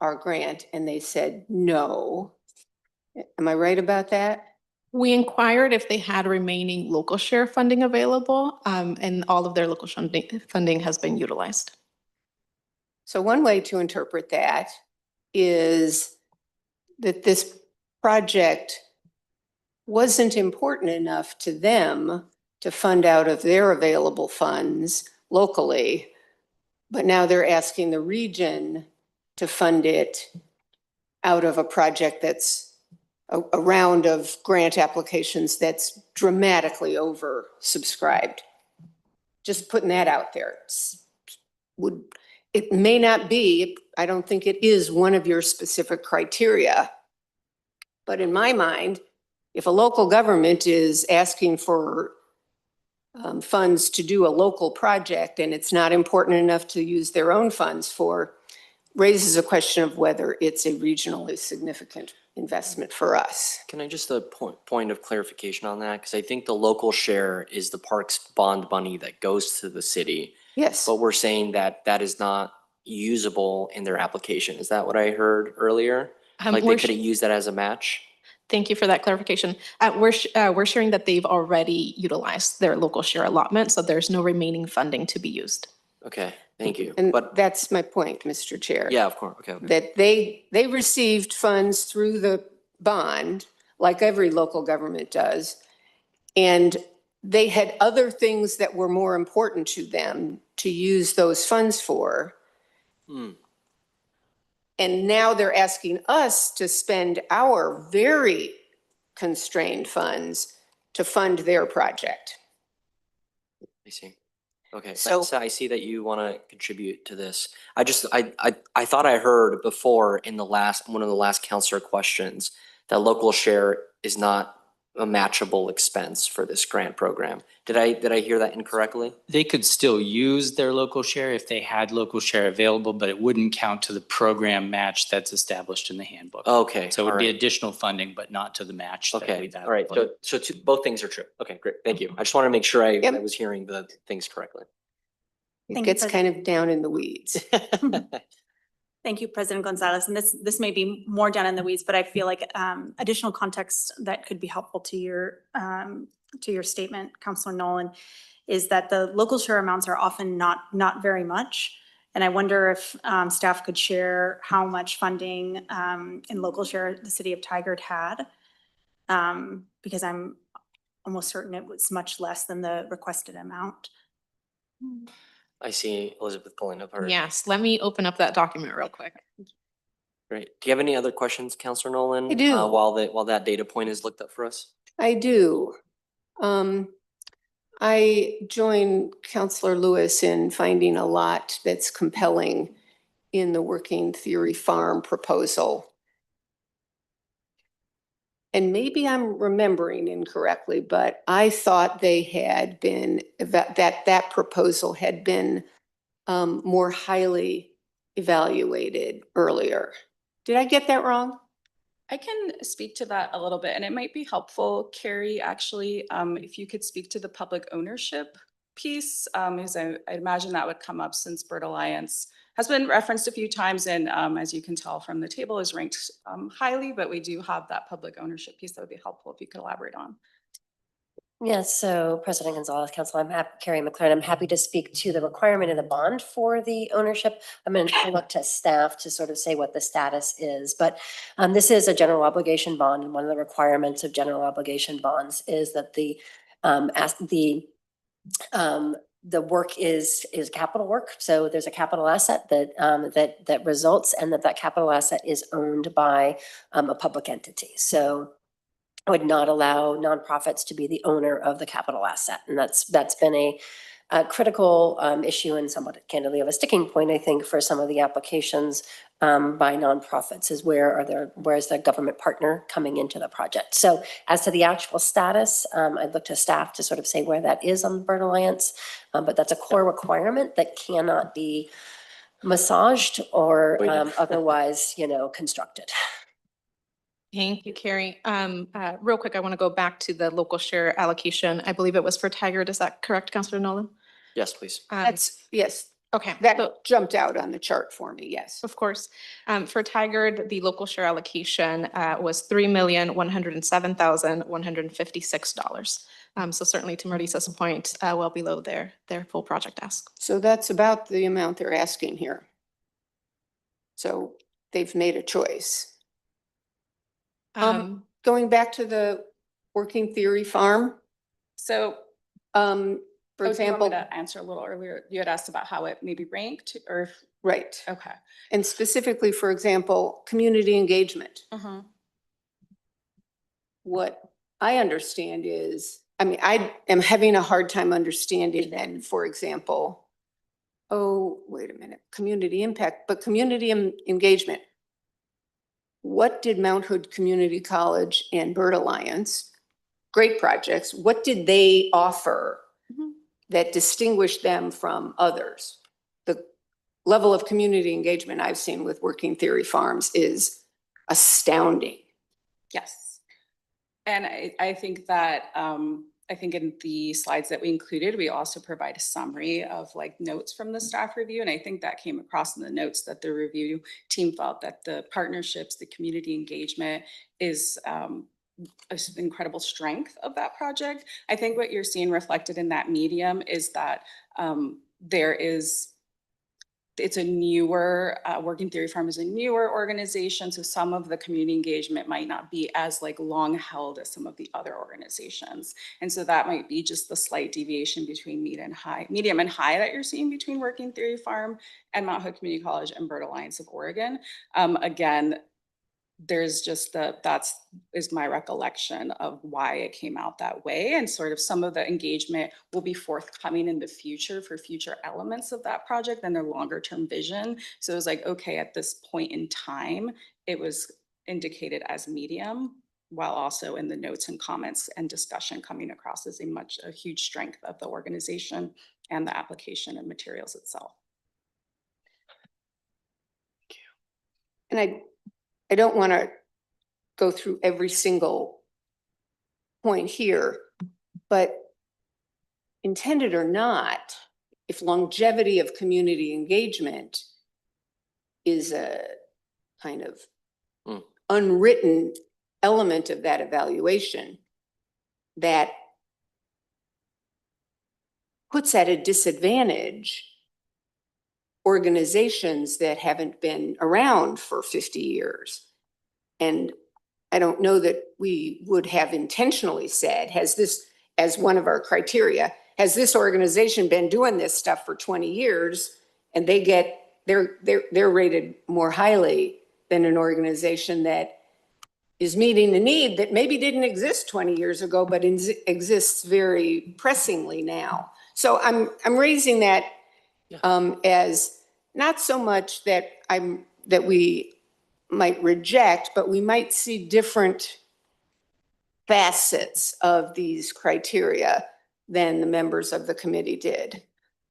our grant, and they said no. Am I right about that? We inquired if they had remaining local share funding available, and all of their local funding has been utilized. So one way to interpret that is that this project wasn't important enough to them to fund out of their available funds locally, but now they're asking the region to fund it out of a project that's a round of grant applications that's dramatically oversubscribed. Just putting that out there. It may not be, I don't think it is one of your specific criteria. But in my mind, if a local government is asking for funds to do a local project and it's not important enough to use their own funds for, raises a question of whether it's a regionally significant investment for us. Can I just a point of clarification on that? Because I think the local share is the park's bond money that goes to the city. Yes. But we're saying that that is not usable in their application. Is that what I heard earlier? Like they couldn't use that as a match? Thank you for that clarification. We're sharing that they've already utilized their local share allotment, so there's no remaining funding to be used. Okay, thank you. And But that's my point, Mr. Chair. yeah, of course. Okay. That they received funds through the bond, like every local government does. And they had other things that were more important to them to use those funds for. And now they're asking us to spend our very constrained funds to fund their project. I see. Okay, So- so I see that you want to contribute to this. I thought I heard before in one of the last counselor questions that local share is not a matchable expense for this grant program. Did I hear that incorrectly? They could still use their local share if they had local share available, but it wouldn't count to the program match that's established in the handbook. Okay. So it would be all right. additional funding, but not to the match that Okay, we've all right. allocated. So both things are true. Okay, great. Thank you. I just want to make sure I Yep. was hearing the things correctly. It gets kind of down in the weeds. Thank you, President Gonzalez. And this may be more down in the weeds, but I feel like additional context that could be helpful to your statement, Councilor Nolan, is that the local share amounts are often not very much. And I wonder if staff could share how much funding in local share the city of Tigard had, because I'm almost certain it was much less than the requested amount. I see Elizabeth pulling up her. Yes, let me open up that document real quick. Great. Do you have any other questions, Counselor Nolan? I do. While that data point is looked up for us? I do. I join Councilor Lewis in finding a lot that's compelling in the working theory farm proposal. And maybe I'm remembering incorrectly, but I thought they had been, that proposal had been more highly evaluated earlier. Did I get that wrong? I can speak to that a little bit, and it might be helpful, Carrie, actually, if you could speak to the public ownership piece, because I imagine that would come up since Bird Alliance has been referenced a few times, and as you can tell from the table is ranked highly, but we do have that public ownership piece that would be helpful if you could elaborate on. Yes, so President Gonzalez, Council, Carrie McLaren, I'm happy to speak to the requirement of the bond for the ownership. I'm going to look to staff to sort of say what the status is, but this is a general obligation bond, and one of the requirements of general obligation bonds is that the work is capital work. So there's a capital asset that results, and that capital asset is owned by a public entity. So I would not allow nonprofits to be the owner of the capital asset. And that's been a critical issue and somewhat candidly of a sticking point, I think, for some of the applications by nonprofits is where's the government partner coming into the project. So as to the actual status, I'd look to staff to sort of say where that is on the Bird Alliance, but that's a core requirement that cannot be massaged or otherwise, constructed. Thank you, Carrie. Real quick, I want to go back to the local share allocation. I believe it was for Tigard. Is that correct, Councilor Nolan? Yes, please. Yes, Okay. so- That jumped out on the chart for me, yes. Of course. For Tigard, the local share allocation was $3,107,156. So certainly to Marissa's point, well below their full project ask. So that's about the amount they're asking here. So they've made a choice. Going back to the working theory farm, So for oh, do you want example, me to answer a little earlier? You had asked about how it maybe ranked or, right. okay. And specifically, for example, community engagement. What I understand is, I mean, I am having a hard time understanding that, for example, oh, wait a minute, community impact, but community engagement. What did Mount Hood Community College and Bird Alliance, great projects, what did they offer that distinguished them from others? The level of community engagement I've seen with working theory farms is astounding. Yes. And I think that, I think in the slides that we included, we also provide a summary of like notes from the staff review. And I think that came across in the notes that the review team felt that the partnerships, the community engagement is an incredible strength of that project. I think what you're seeing reflected in that medium is that it's a newer, Working Theory Farm is a newer organization. So some of the community engagement might not be as like long held as some of the other organizations. And so that might be just the slight deviation between medium and high that you're seeing between Working Theory Farm and Mount Hood Community College and Bird Alliance of Oregon. Again, there's just that's my recollection of why it came out that way. And sort of some of the engagement will be forthcoming in the future for future elements of that project and their longer term vision. So it was like, okay, at this point in time, it was indicated as medium, while also in the notes and comments and discussion coming across as a huge strength of the organization and the application and materials itself. And I don't want to go through every single point here, but intended or not, if longevity of community engagement is a kind of unwritten element of that evaluation, that puts at a disadvantage organizations that haven't been around for 50 years. And I don't know that we would have intentionally said, has this, as one of our criteria, has this organization been doing this stuff for 20 years and they're rated more highly than an organization that is meeting a need that maybe didn't exist 20 years ago, but exists very pressingly now. So I'm raising that as not so much that we might reject, but we might see different facets of these criteria than the members of the committee did.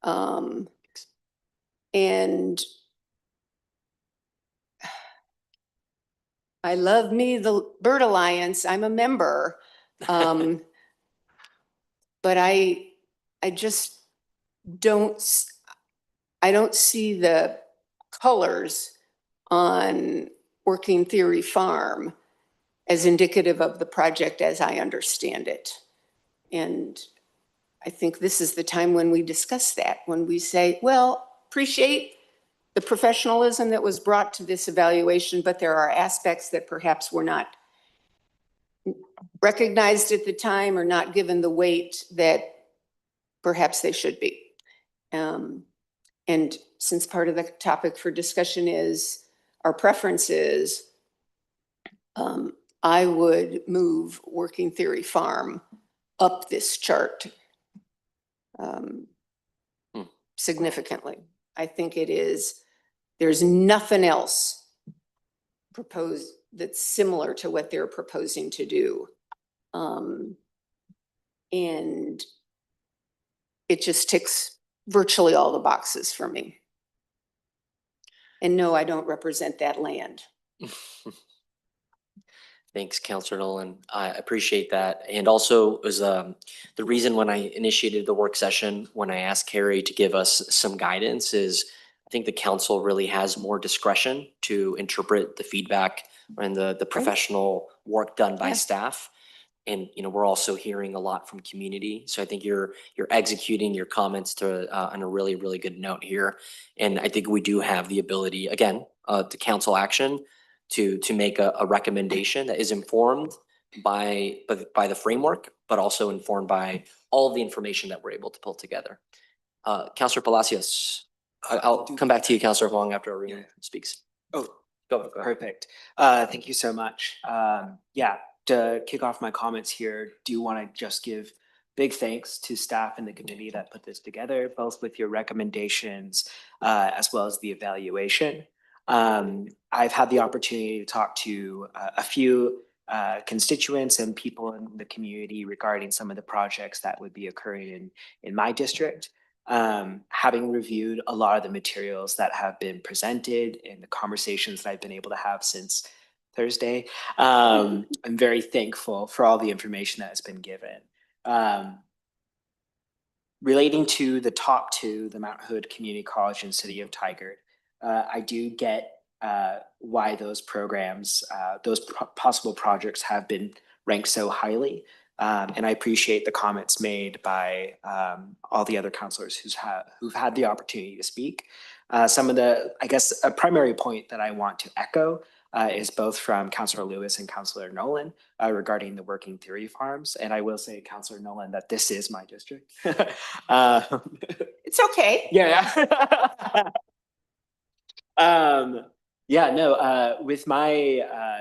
And I love me the Bird Alliance, I'm a member. But I just don't see the colors on Working Theory Farm as indicative of the project as I understand it. And I think this is the time when we discuss that, when we say, well, appreciate the professionalism that was brought to this evaluation, but there are aspects that perhaps were not recognized at the time or not given the weight that perhaps they should be. And since part of the topic for discussion is our preferences, I would move Working Theory Farm up this chart significantly. I think it is, there's nothing else proposed that's similar to what they're proposing to do. And it just ticks virtually all the boxes for me. And no, I don't represent that land. Thanks, Councilor Nolan. I appreciate that. And also was the reason when I initiated the work session, when I asked Carrie to give us some guidance is I think the council really has more discretion to interpret the feedback and the professional work done by staff. And, we're also hearing a lot from community. So I think you're executing your comments to on a really, really good note here. And I think we do have the ability, again, to council action to make a recommendation that is informed by the framework, but also informed by all of the information that we're able to pull together. Councilor Palacios, I'll come back to you, Councilor Huang, after Arun speaks. Oh, Go ahead. perfect. Thank you so much. Yeah, to kick off my comments here, do want to just give big thanks to staff and the committee that put this together, both with your recommendations as well as the evaluation. I've had the opportunity to talk to a few constituents and people in the community regarding some of the projects that would be occurring in my district. Having reviewed a lot of the materials that have been presented and the conversations that I've been able to have since Thursday, I'm very thankful for all the information that has been given. Relating to the top two, the Mount Hood Community College and City of Tigard, I do get why those programs, those possible projects have been ranked so highly. And I appreciate the comments made by all the other councilors who've had the opportunity to speak. Some of the, I guess, a primary point that I want to echo is both from Councilor Lewis and Councilor Nolan regarding the working theory farms. And I will say, Councilor Nolan, that this is my district. It's okay. Yeah. With my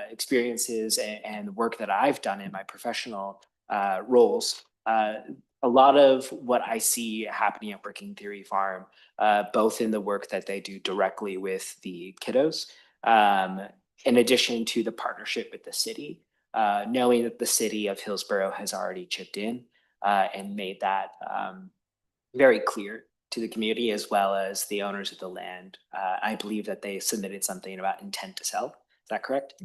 experiences and the work that I've done in my professional roles, a lot of what I see happening at Working Theory Farm, both in the work that they do directly with the kiddos, in addition to the partnership with the city, knowing that the city of Hillsborough has already chipped in and made that very clear to the community as well as the owners of the land. I believe that they submitted something about intent to sell. Is that correct?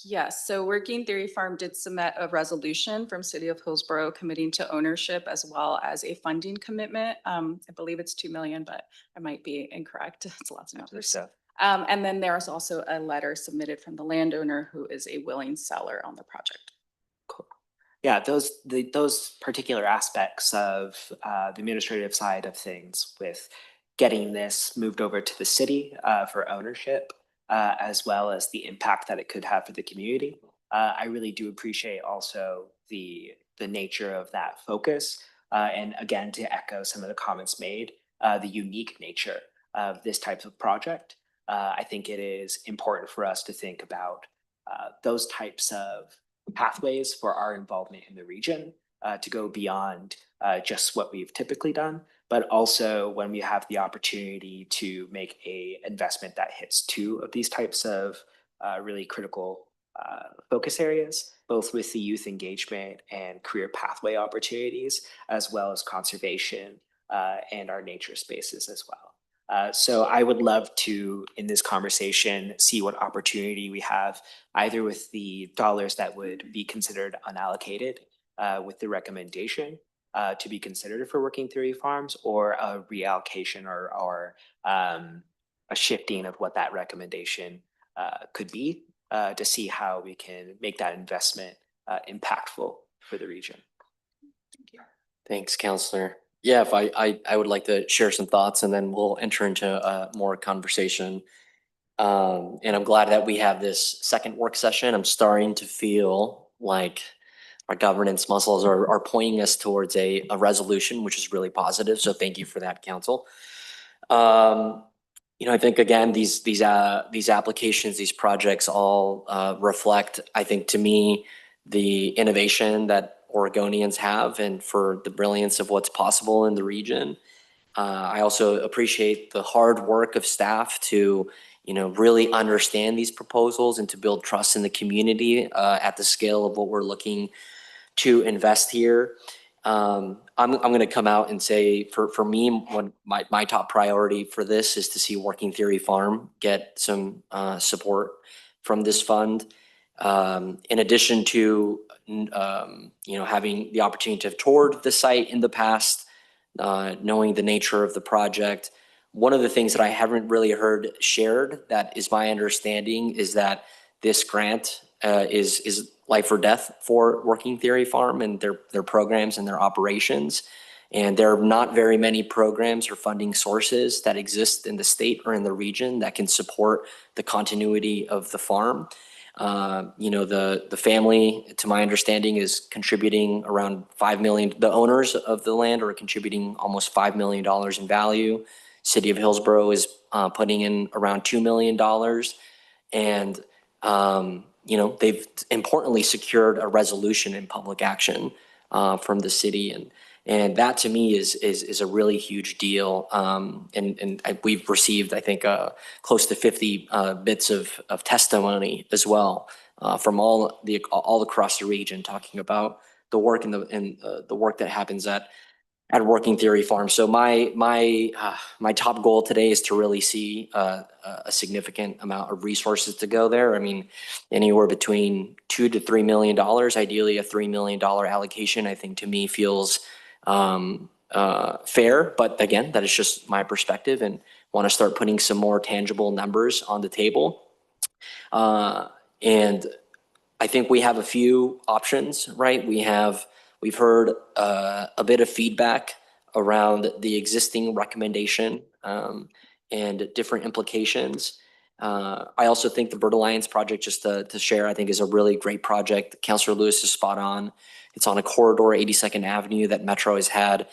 Yes, so Working Theory Farm did submit a resolution from City of Hillsborough committing to ownership as well as a funding commitment. I believe it's 2 million, but I might be incorrect. It's lots of numbers. So And then there's also a letter submitted from the landowner who is a willing seller on the project. cool. Yeah, those particular aspects of the administrative side of things with getting this moved over to the city for ownership, as well as the impact that it could have for the community. I really do appreciate also the nature of that focus. And again, to echo some of the comments made, the unique nature of this type of project. I think it is important for us to think about those types of pathways for our involvement in the region to go beyond just what we've typically done, but also when we have the opportunity to make a investment that hits two of these types of really critical focus areas, both with the youth engagement and career pathway opportunities, as well as conservation and our nature spaces as well. So I would love to, in this conversation, see what opportunity we have, either with the dollars that would be considered unallocated with the recommendation to be considered for Working Theory Farms, or a reallocation or a shifting of what that recommendation could be to see how we can make that investment impactful for the region. Thank you. Thanks, Councilor. Yeah, if I would like to share some thoughts and then we'll enter into more conversation. And I'm glad that we have this second work session. I'm starting to feel like our governance muscles are pointing us towards a resolution, which is really positive. So thank you for that, Council. I think again, these applications, these projects all reflect, I think to me, the innovation that Oregonians have and for the brilliance of what's possible in the region. I also appreciate the hard work of staff to, really understand these proposals and to build trust in the community at the scale of what we're looking to invest here. I'm going to come out and say for me, one my top priority for this is to see Working Theory Farm get some support from this fund. In addition to, having the opportunity to have toured the site in the past, knowing the nature of the project, one of the things that I haven't really heard shared that is my understanding is that this grant is life or death for Working Theory Farm and their programs and their operations. And there are not very many programs or funding sources that exist in the state or in the region that can support the continuity of the farm. The family, to my understanding, is contributing around $5 million. The owners of the land are contributing almost $5 million in value. City of Hillsborough is putting in around $2 million. And, they've importantly secured a resolution in public action from the city. And that to me is a really huge deal. We've received, I think, close to 50 bits of testimony as well from all across the region, talking about the work and the work that happens at Working Theory Farm. So my top goal today is to really see a significant amount of resources to go there. I mean, anywhere between $2 to $3 million, ideally a $3 million allocation, I think to me feels fair. But again, that is just my perspective, and want to start putting some more tangible numbers on the table. And I think we have a few options, right? We've heard a bit of feedback around the existing recommendation and different implications. I also think the Bird Alliance project, just to share, I think is a really great project. Councilor Lewis is spot on. It's on a corridor, 82nd Avenue, that Metro has had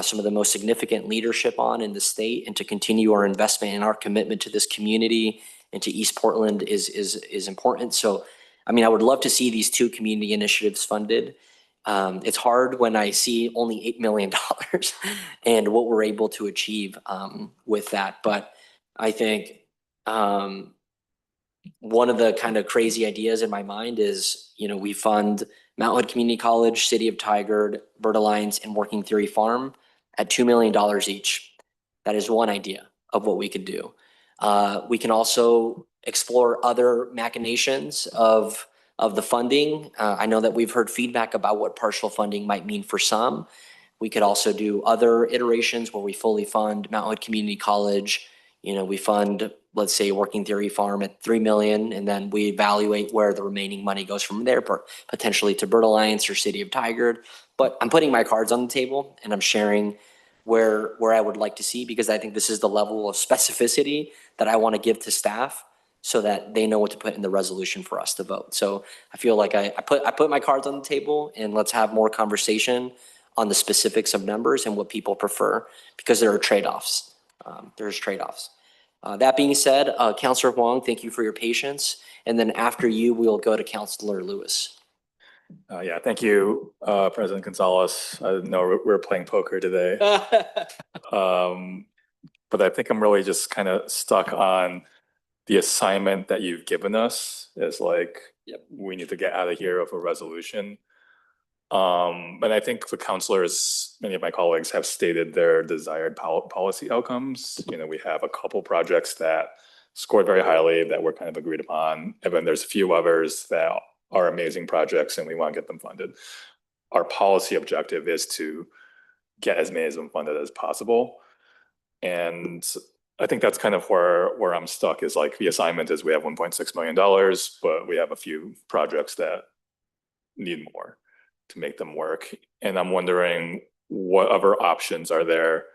some of the most significant leadership on in the state, and to continue our investment and our commitment to this community and to East Portland is important. So, I mean, I would love to see these two community initiatives funded. It's hard when I see only $8 million and what we're able to achieve with that. But I think one of the kind of crazy ideas in my mind is, we fund Mount Hood Community College, City of Tigard, Bird Alliance, and Working Theory Farm at $2 million each. That is one idea of what we could do. We can also explore other machinations of the funding. I know that we've heard feedback about what partial funding might mean for some. We could also do other iterations where we fully fund Mount Hood Community College. We fund, let's say, Working Theory Farm at $3 million, and then we evaluate where the remaining money goes from there, potentially to Bird Alliance or City of Tigard. But I'm putting my cards on the table, and I'm sharing where I would like to see, because I think this is the level of specificity that I want to give to staff, so that they know what to put in the resolution for us to vote. So I feel like I put my cards on the table, and let's have more conversation on the specifics of numbers and what people prefer, because there are trade-offs. There's trade-offs. That being said, Councilor Huang, thank you for your patience. And then after you, we'll go to Councilor Lewis. Thank you, President Gonzalez. I didn't know we were playing poker today. But I think I'm really just kind of stuck on the assignment that you've given us is like, we need to get out of here with a resolution. And I think the councilors, many of my colleagues, have stated their desired policy outcomes. We have a couple projects that scored very highly that were kind of agreed upon. And then there's a few others that are amazing projects and we want to get them funded. Our policy objective is to get as many of them funded as possible. And I think that's kind of where I'm stuck, is like the assignment is we have $1.6 million, but we have a few projects that need more to make them work. And I'm wondering what other options are there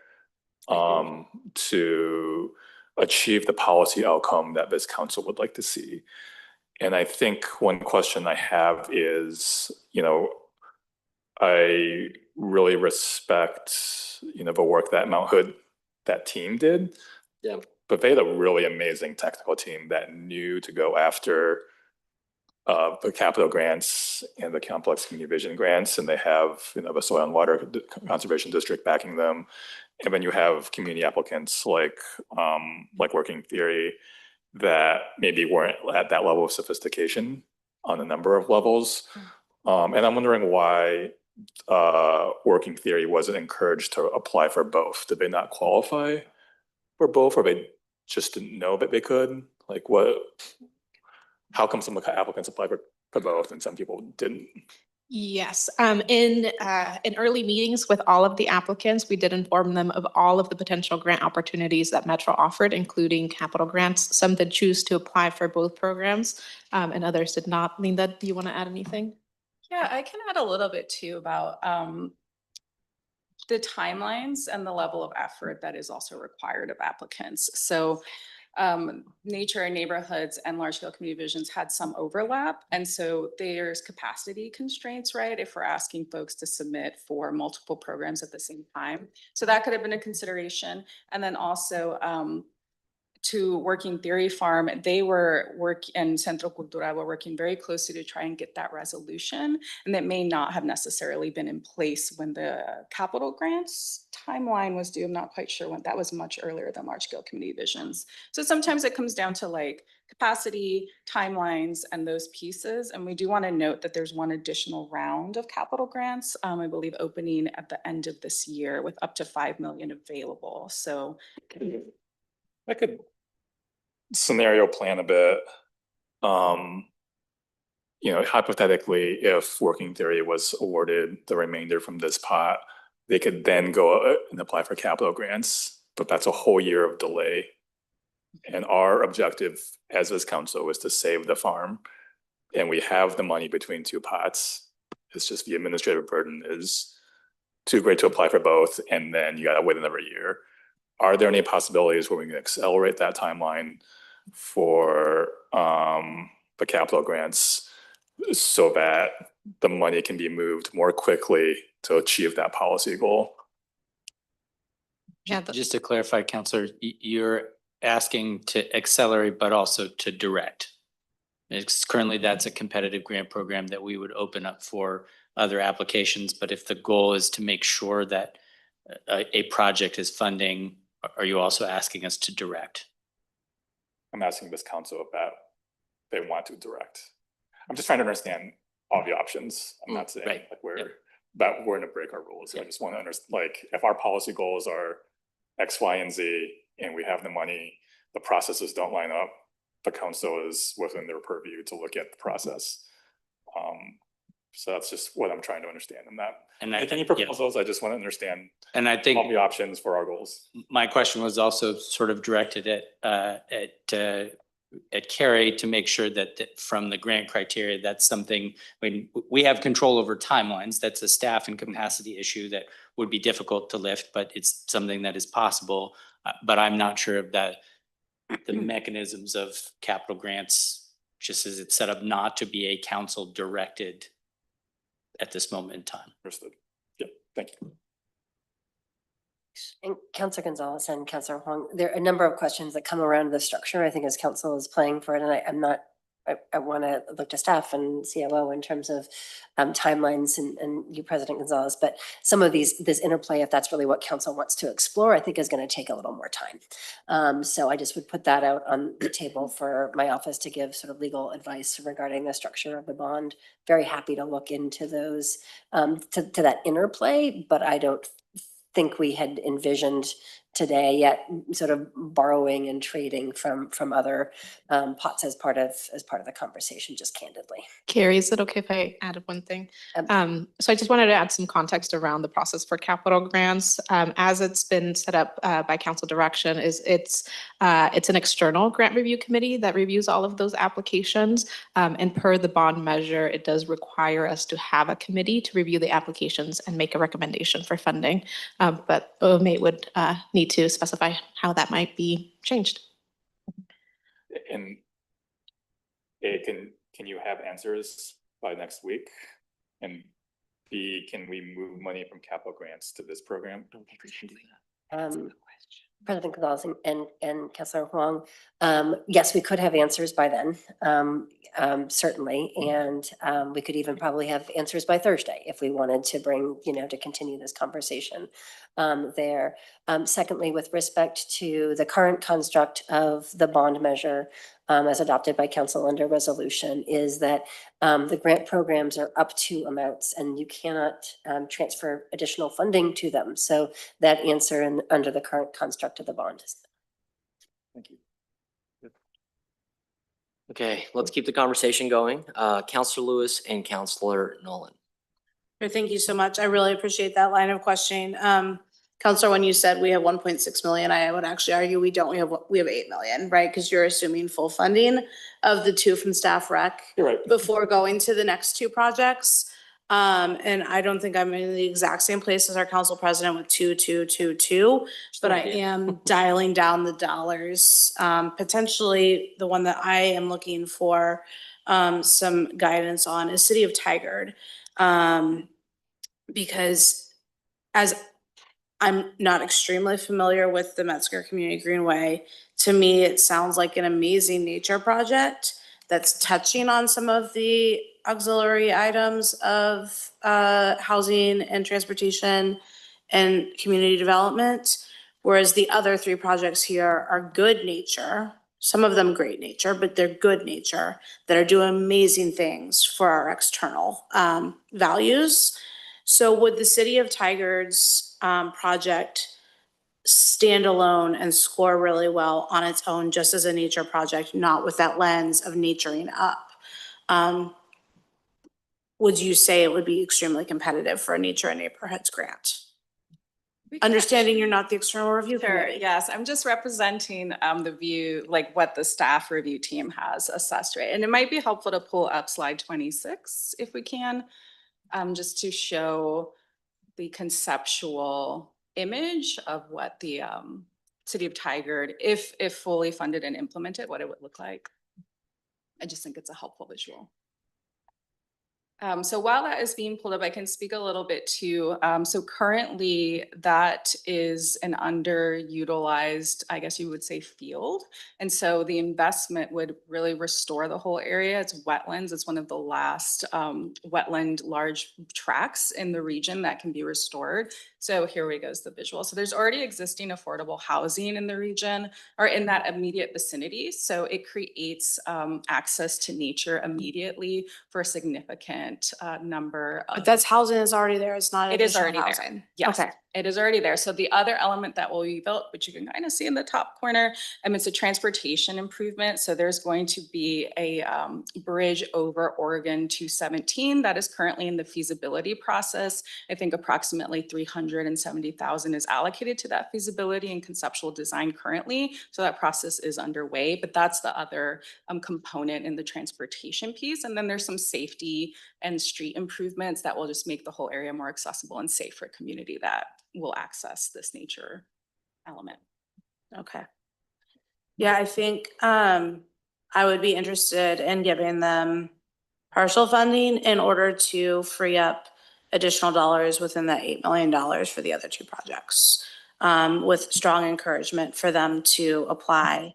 to achieve the policy outcome that this council would like to see. And I think one question I have is, I really respect, the work that Mount Hood, that team did. Yeah. But they had a really amazing technical team that knew to go after the capital grants and the complex community vision grants, and they have the Soil and Water Conservation District backing them, and then you have community applicants like Working Theory that maybe weren't at that level of sophistication on a number of levels, and I'm wondering why Working Theory wasn't encouraged to apply for both. Did they not qualify for both, or they just didn't know that they could? Like what? how come some applicants applied for both and some people didn't? Yes, in early meetings with all of the applicants, we did inform them of all of the potential grant opportunities that Metro offered, including capital grants. Some did choose to apply for both programs, and others did not. Linda, do you want to add anything? Yeah, I can add a little bit too about the timelines and the level of effort that is also required of applicants. So nature and neighborhoods and large scale community visions had some overlap. And so there's capacity constraints, right? If we're asking folks to submit for multiple programs at the same time. So that could have been a consideration. And then also to Working Theory Farm, they were and Centro Cultural were working very closely to try and get that resolution. And that may not have necessarily been in place when the capital grants timeline was due. I'm not quite sure when. That was much earlier than large scale community visions. So sometimes it comes down to like capacity, timelines, and those pieces. And we do want to note that there's one additional round of capital grants, I believe opening at the end of this year with up to 5 million available. So I could scenario plan a bit. Hypothetically, if Working Theory was awarded the remainder from this pot, they could then go and apply for capital grants, but that's a whole year of delay. And our objective as this council was to save the farm, and we have the money between two pots. It's just the administrative burden is too great to apply for both, and then you gotta wait another year. Are there any possibilities where we can accelerate that timeline for the capital grants so that the money can be moved more quickly to achieve that policy goal? Yeah, just to clarify, Councilor, you're asking to accelerate, but also to direct. Currently, that's a competitive grant program that we would open up for other applications. But if the goal is to make sure that a project is funding, are you also asking us to direct? I'm asking this council if that they want to direct. I'm just trying to understand all the options. I'm not saying right. like we're going to break our rules. I just want to understand, like, if our policy goals are X, Y, and Z, and we have the money, the processes don't line up, the council is within their purview to look at the process. So that's just what I'm trying to understand in that. And any proposals, I just want to understand. And I think all the options for our goals. My question was also sort of directed at Carrie to make sure that from the grant criteria, that's something, I mean, we have control over timelines. That's a staff and capacity issue that would be difficult to lift, but it's something that is possible. But I'm not sure of that, the mechanisms of capital grants, just as it's set up not to be a council directed at this moment in time. Understood. Yeah, thank you. And Councilor Gonzalez and Councilor Huang, there are a number of questions that come around the structure. I think as council is playing for it, and I want to look to staff and COO in terms of timelines and you, President Gonzalez, but some of this interplay, if that's really what council wants to explore, I think is going to take a little more time. So I just would put that out on the table for my office to give sort of legal advice regarding the structure of the bond. Very happy to look into those, to that interplay, but I don't think we had envisioned today yet sort of borrowing and trading from other pots as part of the conversation, just candidly. Carrie, is it okay if I add one thing? So I just wanted to add some context around the process for capital grants. As it's been set up by council direction, it's an external grant review committee that reviews all of those applications. And per the bond measure, it does require us to have a committee to review the applications and make a recommendation for funding. But OMA would need to specify how that might be changed. And A, can you have answers by next week? And B, can we move money from capital grants to this program? President Gonzalez and Councilor Huang, yes, we could have answers by then, certainly, and we could even probably have answers by Thursday if we wanted to bring, to continue this conversation there. Secondly, with respect to the current construct of the bond measure as adopted by council under resolution, is that the grant programs are up to amounts and you cannot transfer additional funding to them. So that answer under the current construct of the bond is. Thank you. Okay, let's keep the conversation going. Councilor Lewis and Councilor Nolan. Thank you so much. I really appreciate that line of questioning. Counselor, when you said we have 1.6 million, I would actually argue we don't. We have 8 million, right? Because you're assuming full funding of the 2 from staff rec. You're right. Before going to the next 2 projects. And I don't think I'm in the exact same place as our council president with 2, 2, 2, 2, but I am dialing down the dollars. Potentially the one that I am looking for some guidance on is City of Tigard. Because as I'm not extremely familiar with the Metzger Community Greenway, to me, it sounds like an amazing nature project that's touching on some of the auxiliary items of housing and transportation and community development. Whereas the other 3 projects here are good nature, some of them great nature, but they're good nature that are doing amazing things for our external values. So would the City of Tigard's project stand alone and score really well on its own, just as a nature project, not with that lens of naturing up? Would you say it would be extremely competitive for a nature and neighborhoods grant? Understanding you're not the external review Sure, committee. yes, I'm just representing the view, like what the staff review team has assessed, right? And it might be helpful to pull up slide 26 if we can, just to show the conceptual image of what the City of Tigard, if fully funded and implemented, what it would look like. I just think it's a helpful visual. So while that is being pulled up, I can speak a little bit to, so currently that is an underutilized, I guess you would say, field. And so the investment would really restore the whole area. It's wetlands. It's one of the last wetland large tracts in the region that can be restored. So here we goes the visual. So there's already existing affordable housing in the region or in that immediate vicinity. So it creates access to nature immediately for a significant number of. But that's housing is already there. It's not It is additional already housing. there. Yes, Okay. it is already there. So the other element that will be built, which you can kind of see in the top corner, it's a transportation improvement. So there's going to be a bridge over Oregon 217 that is currently in the feasibility process. I think approximately 370,000 is allocated to that feasibility and conceptual design currently. So that process is underway, but that's the other component in the transportation piece. And then there's some safety and street improvements that will just make the whole area more accessible and safe for a community that will access this nature element. Okay. Yeah, I think I would be interested in giving them partial funding in order to free up additional dollars within that $8 million for the other 2 projects, with strong encouragement for them to apply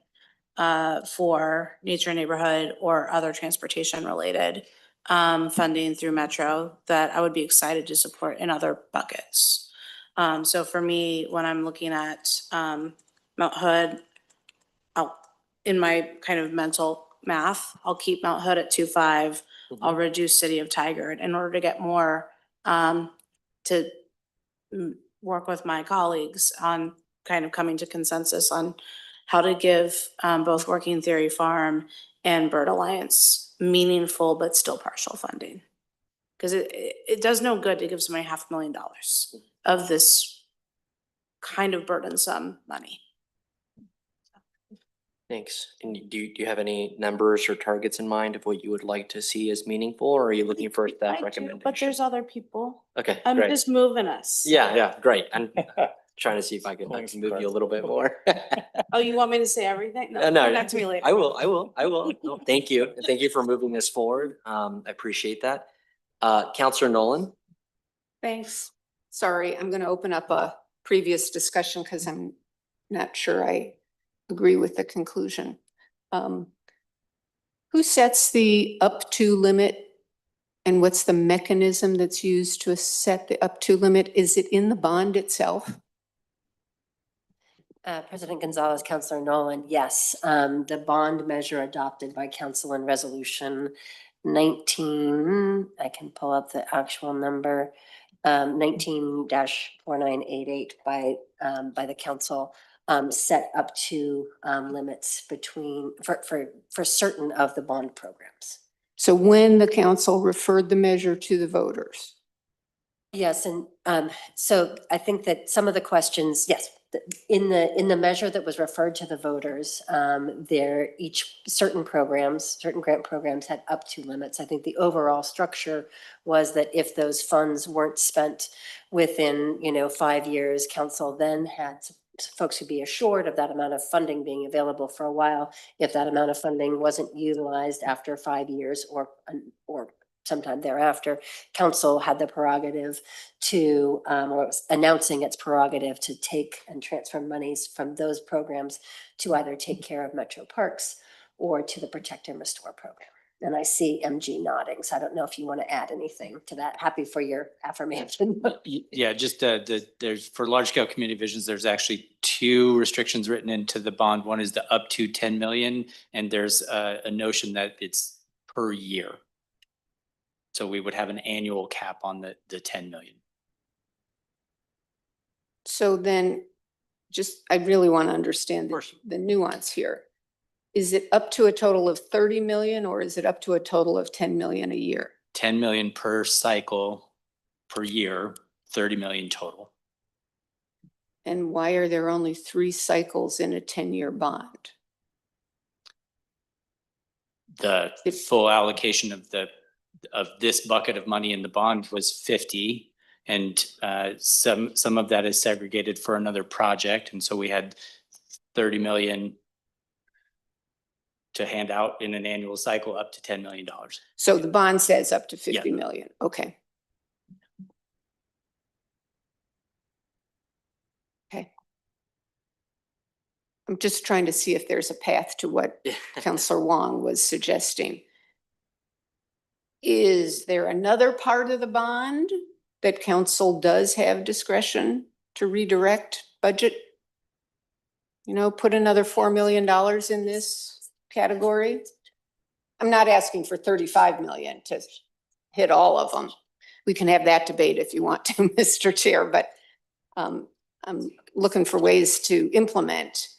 for nature and neighborhood or other transportation related funding through Metro that I would be excited to support in other buckets. So for me, when I'm looking at Mount Hood, in my kind of mental math, I'll keep Mount Hood at 2.5. I'll reduce City of Tigard in order to get more to work with my colleagues on kind of coming to consensus on how to give both Working Theory Farm and Bird Alliance meaningful but still partial funding. Because it does no good to give somebody $500,000 of this kind of burdensome money. Thanks. And do you have any numbers or targets in mind of what you would like to see as meaningful, or are you looking for a staff I do, recommendation? but there's other people. Okay, I'm great. just moving us. Yeah, great. I'm trying to see if I can Thanks, move you a little bit more. Oh, you want me to say everything? No, come back to me later. I will. No, thank you. Thank you for moving this forward. I appreciate that. Councilor Nolan? Thanks. Sorry, I'm going to open up a previous discussion because I'm not sure I agree with the conclusion. Who sets the up to limit and what's the mechanism that's used to set the up to limit? Is it in the bond itself? President Gonzalez, Councilor Nolan, yes. The bond measure adopted by council in resolution 19, I can pull up the actual number, 19-4988 by the council set up to limits between, for certain of the bond programs. So when the council referred the measure to the voters? Yes, and so I think that some of the questions, yes, in the measure that was referred to the voters, certain grant programs had up to limits. I think the overall structure was that if those funds weren't spent within, 5 years, council then had folks who be assured of that amount of funding being available for a while. If that amount of funding wasn't utilized after 5 years or sometime thereafter, council had the prerogative to, or was announcing its prerogative to take and transfer monies from those programs to either take care of Metro Parks or to the Protect and Restore program. And I see MG nodding, so I don't know if you want to add anything to that. Happy for your affirmation. Yeah, just there's for large scale community visions, there's actually 2 restrictions written into the bond. One is the up to 10 million, and there's a notion that it's per year. So we would have an annual cap on the 10 million. So then I really want to understand the nuance here. Is it up to a total of 30 million or is it up to a total of 10 million a year? 10 million per cycle per year, 30 million total. And why are there only 3 cycles in a 10-year bond? The full allocation of this bucket of money in the bond was 50, and some of that is segregated for another project, and so we had 30 million to hand out in an annual cycle up to $10 million. So the bond says up to 50 million. Okay. Okay. I'm just trying to see if there's a path to what Councilor Wong was suggesting. Is there another part of the bond that council does have discretion to redirect budget? Put another $4 million in this category? I'm not asking for 35 million to hit all of them. We can have that debate if you want to, Mr. Chair, but I'm looking for ways to implement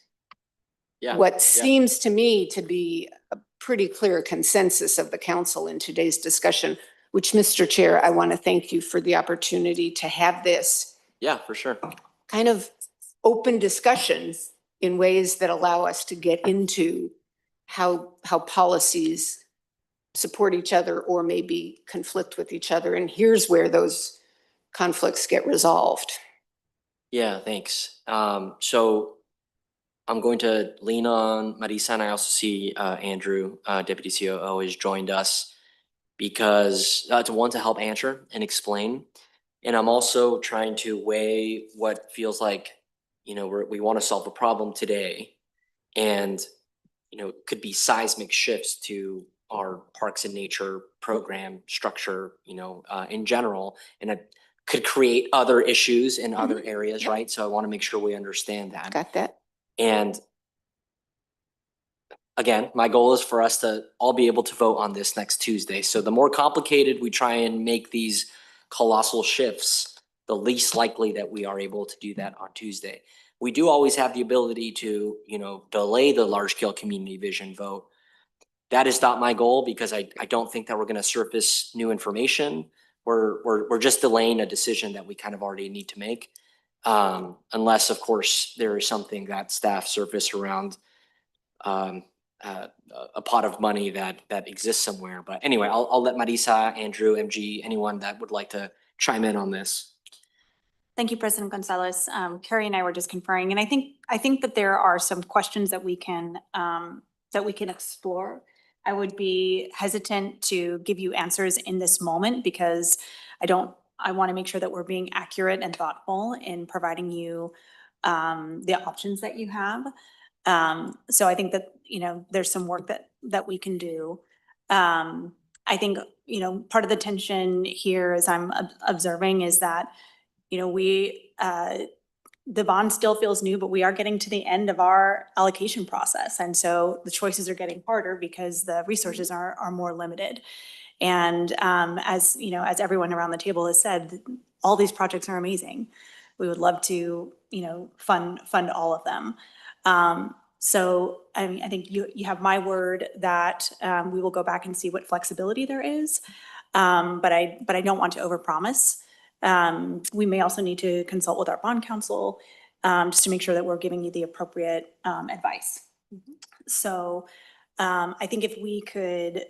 what seems to me to be a pretty clear consensus of the council in today's discussion, which, Mr. Chair, I want to thank you for the opportunity to have this. Yeah, for sure. Kind of open discussions in ways that allow us to get into how policies support each other or maybe conflict with each other. And here's where those conflicts get resolved. Yeah, thanks. So I'm going to lean on Marisa, and I also see Andrew, Deputy COO, has joined us because to help answer and explain. And I'm also trying to weigh what feels like, we want to solve a problem today, and could be seismic shifts to our parks and nature program structure, in general, and it could create other issues in other areas, right? So I want to make sure we understand that. Got that. And again, my goal is for us to all be able to vote on this next Tuesday. So the more complicated we try and make these colossal shifts, the least likely that we are able to do that on Tuesday. We do always have the ability to, delay the large scale community vision vote. That is not my goal because I don't think that we're going to surface new information. We're just delaying a decision that we kind of already need to make. Unless, of course, there is something that staff surface around a pot of money that exists somewhere. But anyway, I'll let Marisa, Andrew, MG, anyone that would like to chime in on this. Thank you, President Gonzalez. Carrie and I were just conferring, and I think that there are some questions that we can explore. I would be hesitant to give you answers in this moment because I want to make sure that we're being accurate and thoughtful in providing you the options that you have. So I think that, there's some work that we can do. I think, part of the tension here as I'm observing is that, the bond still feels new, but we are getting to the end of our allocation process. And so the choices are getting harder because the resources are more limited. And as everyone around the table has said, all these projects are amazing. we would love to, fund all of them. So, I mean, I think you have my word that we will go back and see what flexibility there is. But I don't want to overpromise. We may also need to consult with our bond counsel just to make sure that we're giving you the appropriate advice. So I think if we could,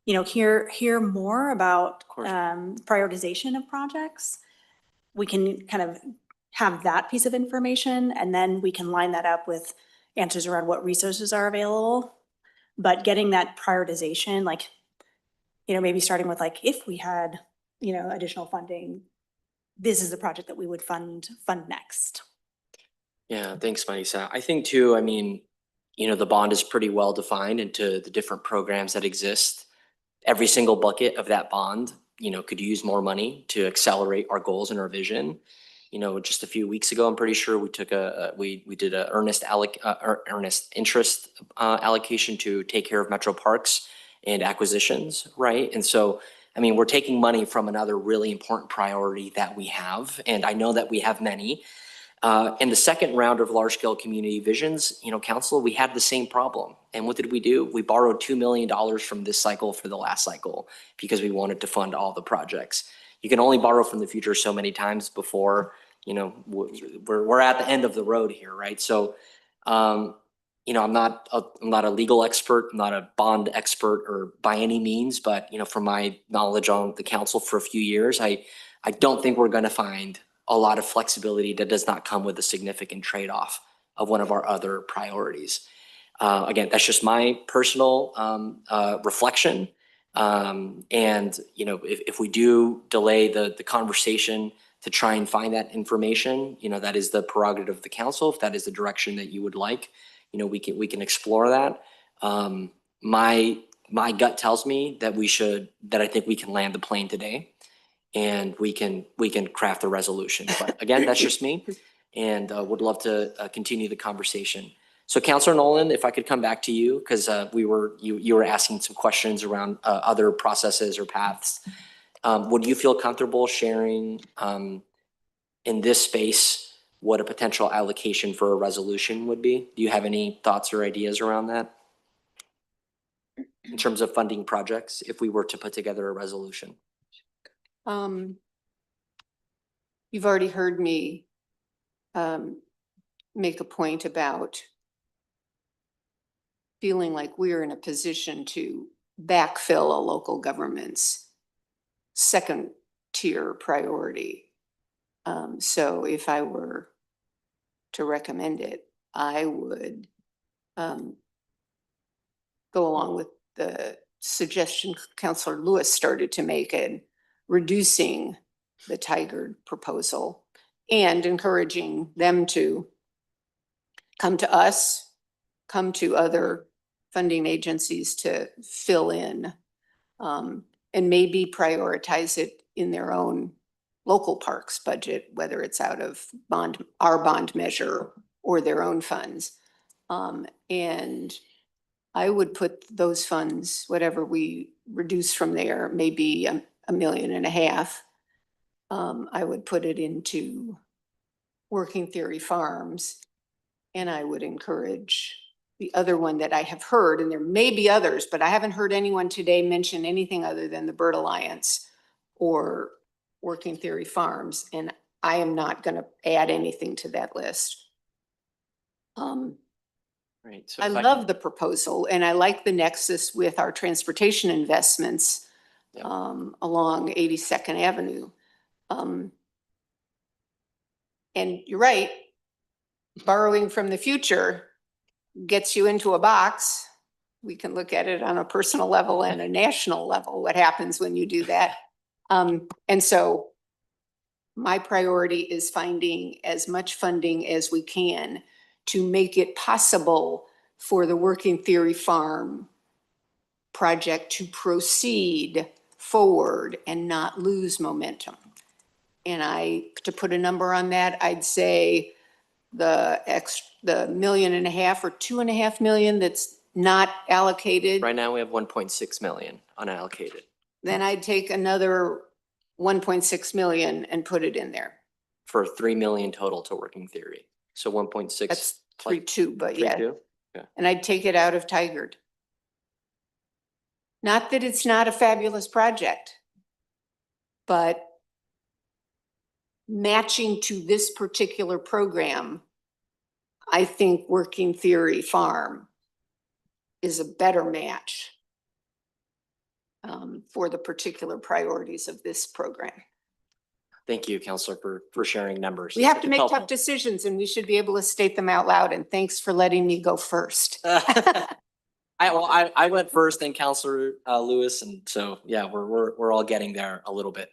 hear more about prioritization of projects, we can kind of have that piece of information, and then we can line that up with answers around what resources are available. But getting that prioritization, like, maybe starting with like, if we had, additional funding, this is the project that we would fund next. Yeah, thanks, Marisa. I think too, I mean, the bond is pretty well defined into the different programs that exist. Every single bucket of that bond, could use more money to accelerate our goals and our vision. Just a few weeks ago, I'm pretty sure we took we did a earnest interest allocation to take care of Metro Parks and acquisitions, right? And so, I mean, we're taking money from another really important priority that we have, and I know that we have many. In the second round of large scale community visions, council, we had the same problem. And what did we do? We borrowed $2 million from this cycle for the last cycle because we wanted to fund all the projects. You can only borrow from the future so many times before, we're at the end of the road here, right? So, I'm not a legal expert, I'm not a bond expert or by any means, but, from my knowledge on the council for a few years, I don't think we're going to find a lot of flexibility that does not come with a significant trade-off of one of our other priorities. Again, that's just my personal reflection. And, if we do delay the conversation to try and find that information, that is the prerogative of the council. If that is the direction that you would like, we can explore that. My gut tells me that I think we can land the plane today. And we can craft a resolution. But again, that's just me, and would love to continue the conversation. So, Councilor Nolan, if I could come back to you, because you were asking some questions around other processes or paths. Would you feel comfortable sharing in this space what a potential allocation for a resolution would be? Do you have any thoughts or ideas around that in terms of funding projects if we were to put together a resolution? You've already heard me make a point about feeling like we're in a position to backfill a local government's second tier priority. So if I were to recommend it, I would go along with the suggestion Councilor Lewis started to make in reducing the Tigard proposal and encouraging them to come to us, come to other funding agencies to fill in, and maybe prioritize it in their own local parks budget, whether it's out of our bond measure or their own funds. And I would put those funds, whatever we reduce from there, maybe $1.5 million. I would put it into Working Theory Farms, and I would encourage the other one that I have heard, and there may be others, but I haven't heard anyone today mention anything other than the Bird Alliance or Working Theory Farms, and I am not going to add anything to that list. Right. So I love the proposal, and I like the nexus with our transportation investments along 82nd Avenue. And you're right, borrowing from the future gets you into a box. We can look at it on a personal level and a national level, what happens when you do that. And so my priority is finding as much funding as we can to make it possible for the Working Theory Farm project to proceed forward and not lose momentum. And to put a number on that, I'd say the $1.5 million or $2.5 million that's not allocated. right now we have 1.6 million unallocated. Then I'd take another 1.6 million and put it in there. for 3 million total to working theory. So 1.6. That's 3.2, but yeah. 3.2? Yeah. And I'd take it out of Tigard. Not that it's not a fabulous project, but matching to this particular program, I think Working Theory Farm is a better match for the particular priorities of this program. Thank you, Councilor, for sharing numbers. We have to It's make helpful. tough decisions and we should be able to state them out loud. And thanks for letting me go first. I went first, then Councilor Lewis, and so yeah, we're all getting there a little bit.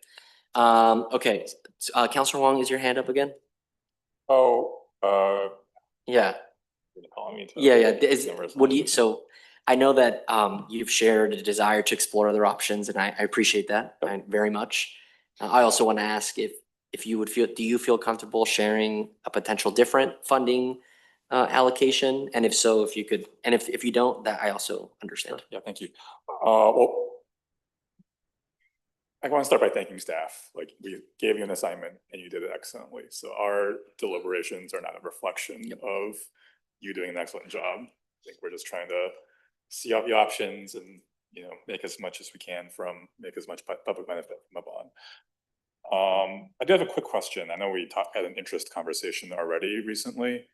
Okay, Councilor Wong, is your hand up again? Oh, Yeah. you're calling me to- Yeah. What do you? So I know that you've shared a desire to explore other options, and I appreciate that very much. I also want to ask if you would feel, do you feel comfortable sharing a potential different funding allocation? And if so, if you could, and if you don't, that I also understand. Yeah, thank you. Well, I want to start by thanking staff. Like, we gave you an assignment and you did it excellently. So our deliberations are not a reflection of you doing an excellent job. I think we're just trying to see out the options and, you know, make as much as we can make as much public benefit from the bond. I do have a quick question. I know we had an interest conversation already recently.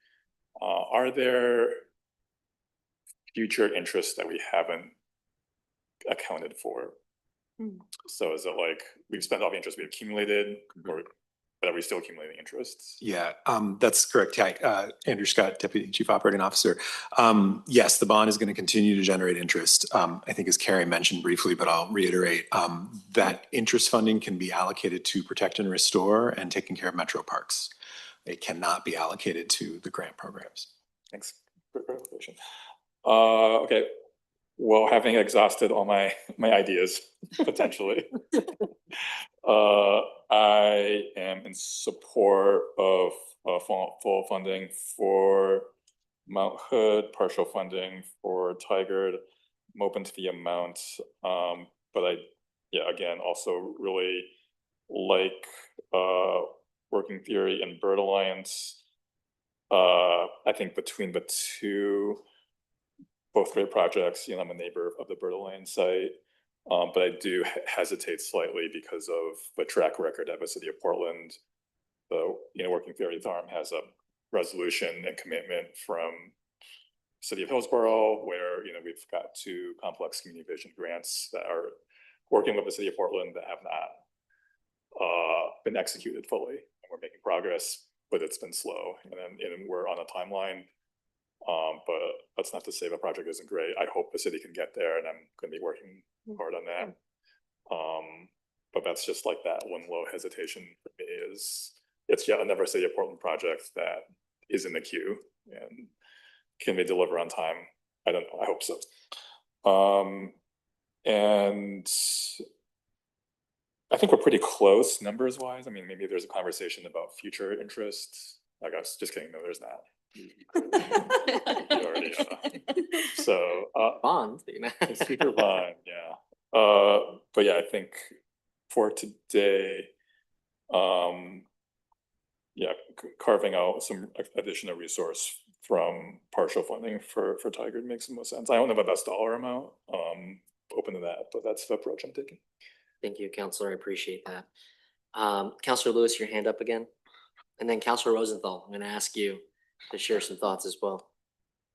Are there future interests that we haven't accounted for? So is it like we've spent all the interest we've accumulated, or but are we still accumulating interests? Yeah, that's correct. Hi, Andrew Scott, Deputy Chief Operating Officer. Yes, the bond is going to continue to generate interest. I think as Carrie mentioned briefly, but I'll reiterate, that interest funding can be allocated to protect and restore and taking care of metro parks. It cannot be allocated to the grant programs. Thanks for clarification. Okay. Well, having exhausted all my ideas, potentially, I am in support of full funding for Mount Hood, partial funding for Tigard. I'm open to the amount, but again, also really like Working Theory and Bird Alliance. I think between the two, both great projects, you know, I'm a neighbor of the Bird Alliance site, but I do hesitate slightly because of the track record of the City of Portland. The, you know, Working Theory Farm has a resolution and commitment from City of Hillsborough, where, you know, we've got 2 complex community vision grants that are working with the City of Portland that have not been executed fully. And we're making progress, but it's been slow, and we're on a timeline. But that's not to say the project isn't great. I hope the city can get there, and I'm going to be working hard on that. But that's just like that one low hesitation for me is it's yet another City of Portland project that is in the queue, and can they deliver on time? I don't know. I hope so. And I think we're pretty close numbers wise. I mean, maybe there's a conversation about future interests. I guess just kidding. No, there's not. Already, so Bond, speaker bond, yeah. But yeah, I think for today, yeah, carving out some additional resource from partial funding for Tigard makes the most sense. I don't know the best dollar amount. Open to that, but that's the approach I'm taking. Thank you, Councilor. I appreciate that. Councilor Lewis, your hand up again, and then Councilor Rosenthal. I'm going to ask you to share some thoughts as well.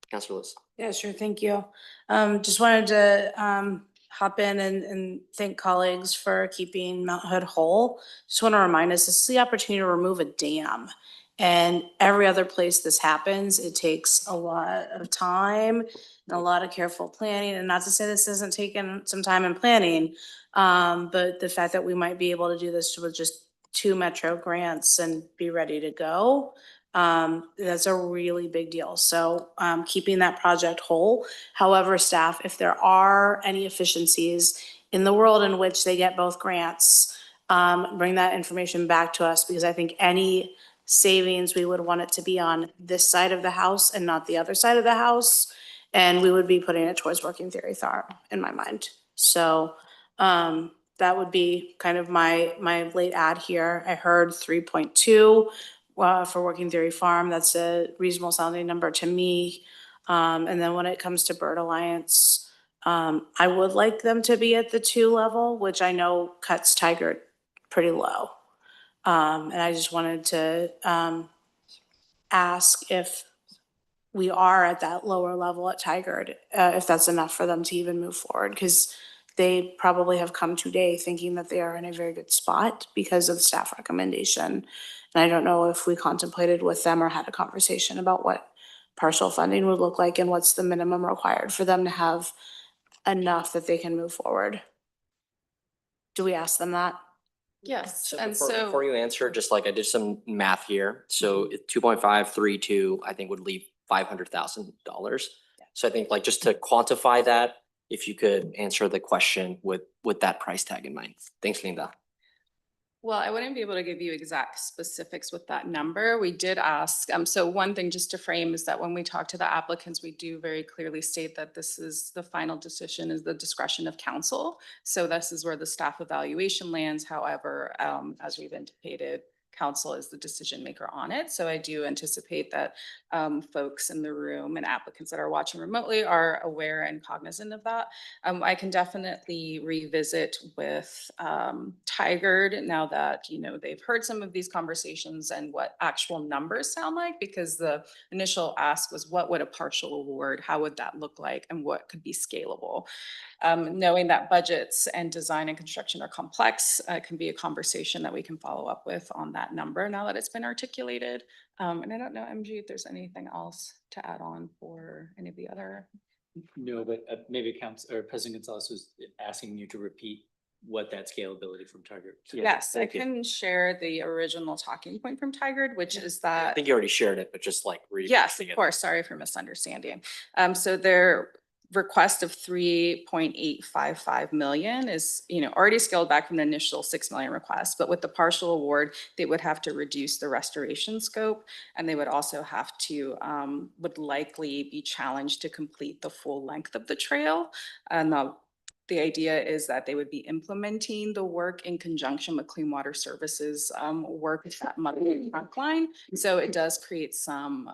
Councilor Lewis. Yeah, sure. Thank you. Just wanted to hop in and thank colleagues for keeping Mount Hood whole. Just want to remind us, this is the opportunity to remove a dam. And every other place this happens, it takes a lot of time and a lot of careful planning. And not to say this isn't taking some time in planning, but the fact that we might be able to do this with just 2 metro grants and be ready to go, that's a really big deal. So keeping that project whole. However, staff, if there are any efficiencies in the world in which they get both grants, bring that information back to us, because I think any savings, we would want it to be on this side of the house and not the other side of the house. And we would be putting it towards Working Theory Farm in my mind. So that would be kind of my late ad here. I heard 3.2 for Working Theory Farm. That's a reasonable sounding number to me. And then when it comes to Bird Alliance, I would like them to be at the 2 level, which I know cuts Tigard pretty low. And I just wanted to ask if we are at that lower level at Tigard, if that's enough for them to even move forward, because they probably have come today thinking that they are in a very good spot because of the staff recommendation. And I don't know if we contemplated with them or had a conversation about what partial funding would look like and what's the minimum required for them to have enough that they can move forward. Do we ask them that? Yes, So and before you answer, just like I did some math here. So 2.532, I think would leave $500,000. So I think like just to quantify that, if you could answer the question with that price tag in mind. Thanks, Linda. well, I wouldn't be able to give you exact specifics with that number. We did ask, so one thing just to frame is that when we talk to the applicants, we do very clearly state that this is the final decision is the discretion of council. So this is where the staff evaluation lands. However, as we've indicated, council is the decision maker on it. So I do anticipate that folks in the room and applicants that are watching remotely are aware and cognizant of that. I can definitely revisit with Tigard now that, you know, they've heard some of these conversations and what actual numbers sound like, because the initial ask was what would a partial award, how would that look like, and what could be scalable? Knowing that budgets and design and construction are complex, can be a conversation that we can follow up with on that number now that it's been articulated. And I don't know, MG, if there's anything else to add on for any of the other. No, but maybe President Gonzalez was asking you to repeat what that scalability from Tigard. Yes, I can share the original talking point from Tigard, which is that. I think you already shared it, but just like Yes, of course. Sorry for misunderstanding. So their request of 3.855 million is, you know, already scaled back from the initial 6 million request, but with the partial award, they would have to reduce the restoration scope, and they would also have to, would likely be challenged to complete the full length of the trail. And the idea is that they would be implementing the work in conjunction with Clean Water Services work with that muddy trunk line. So it does create some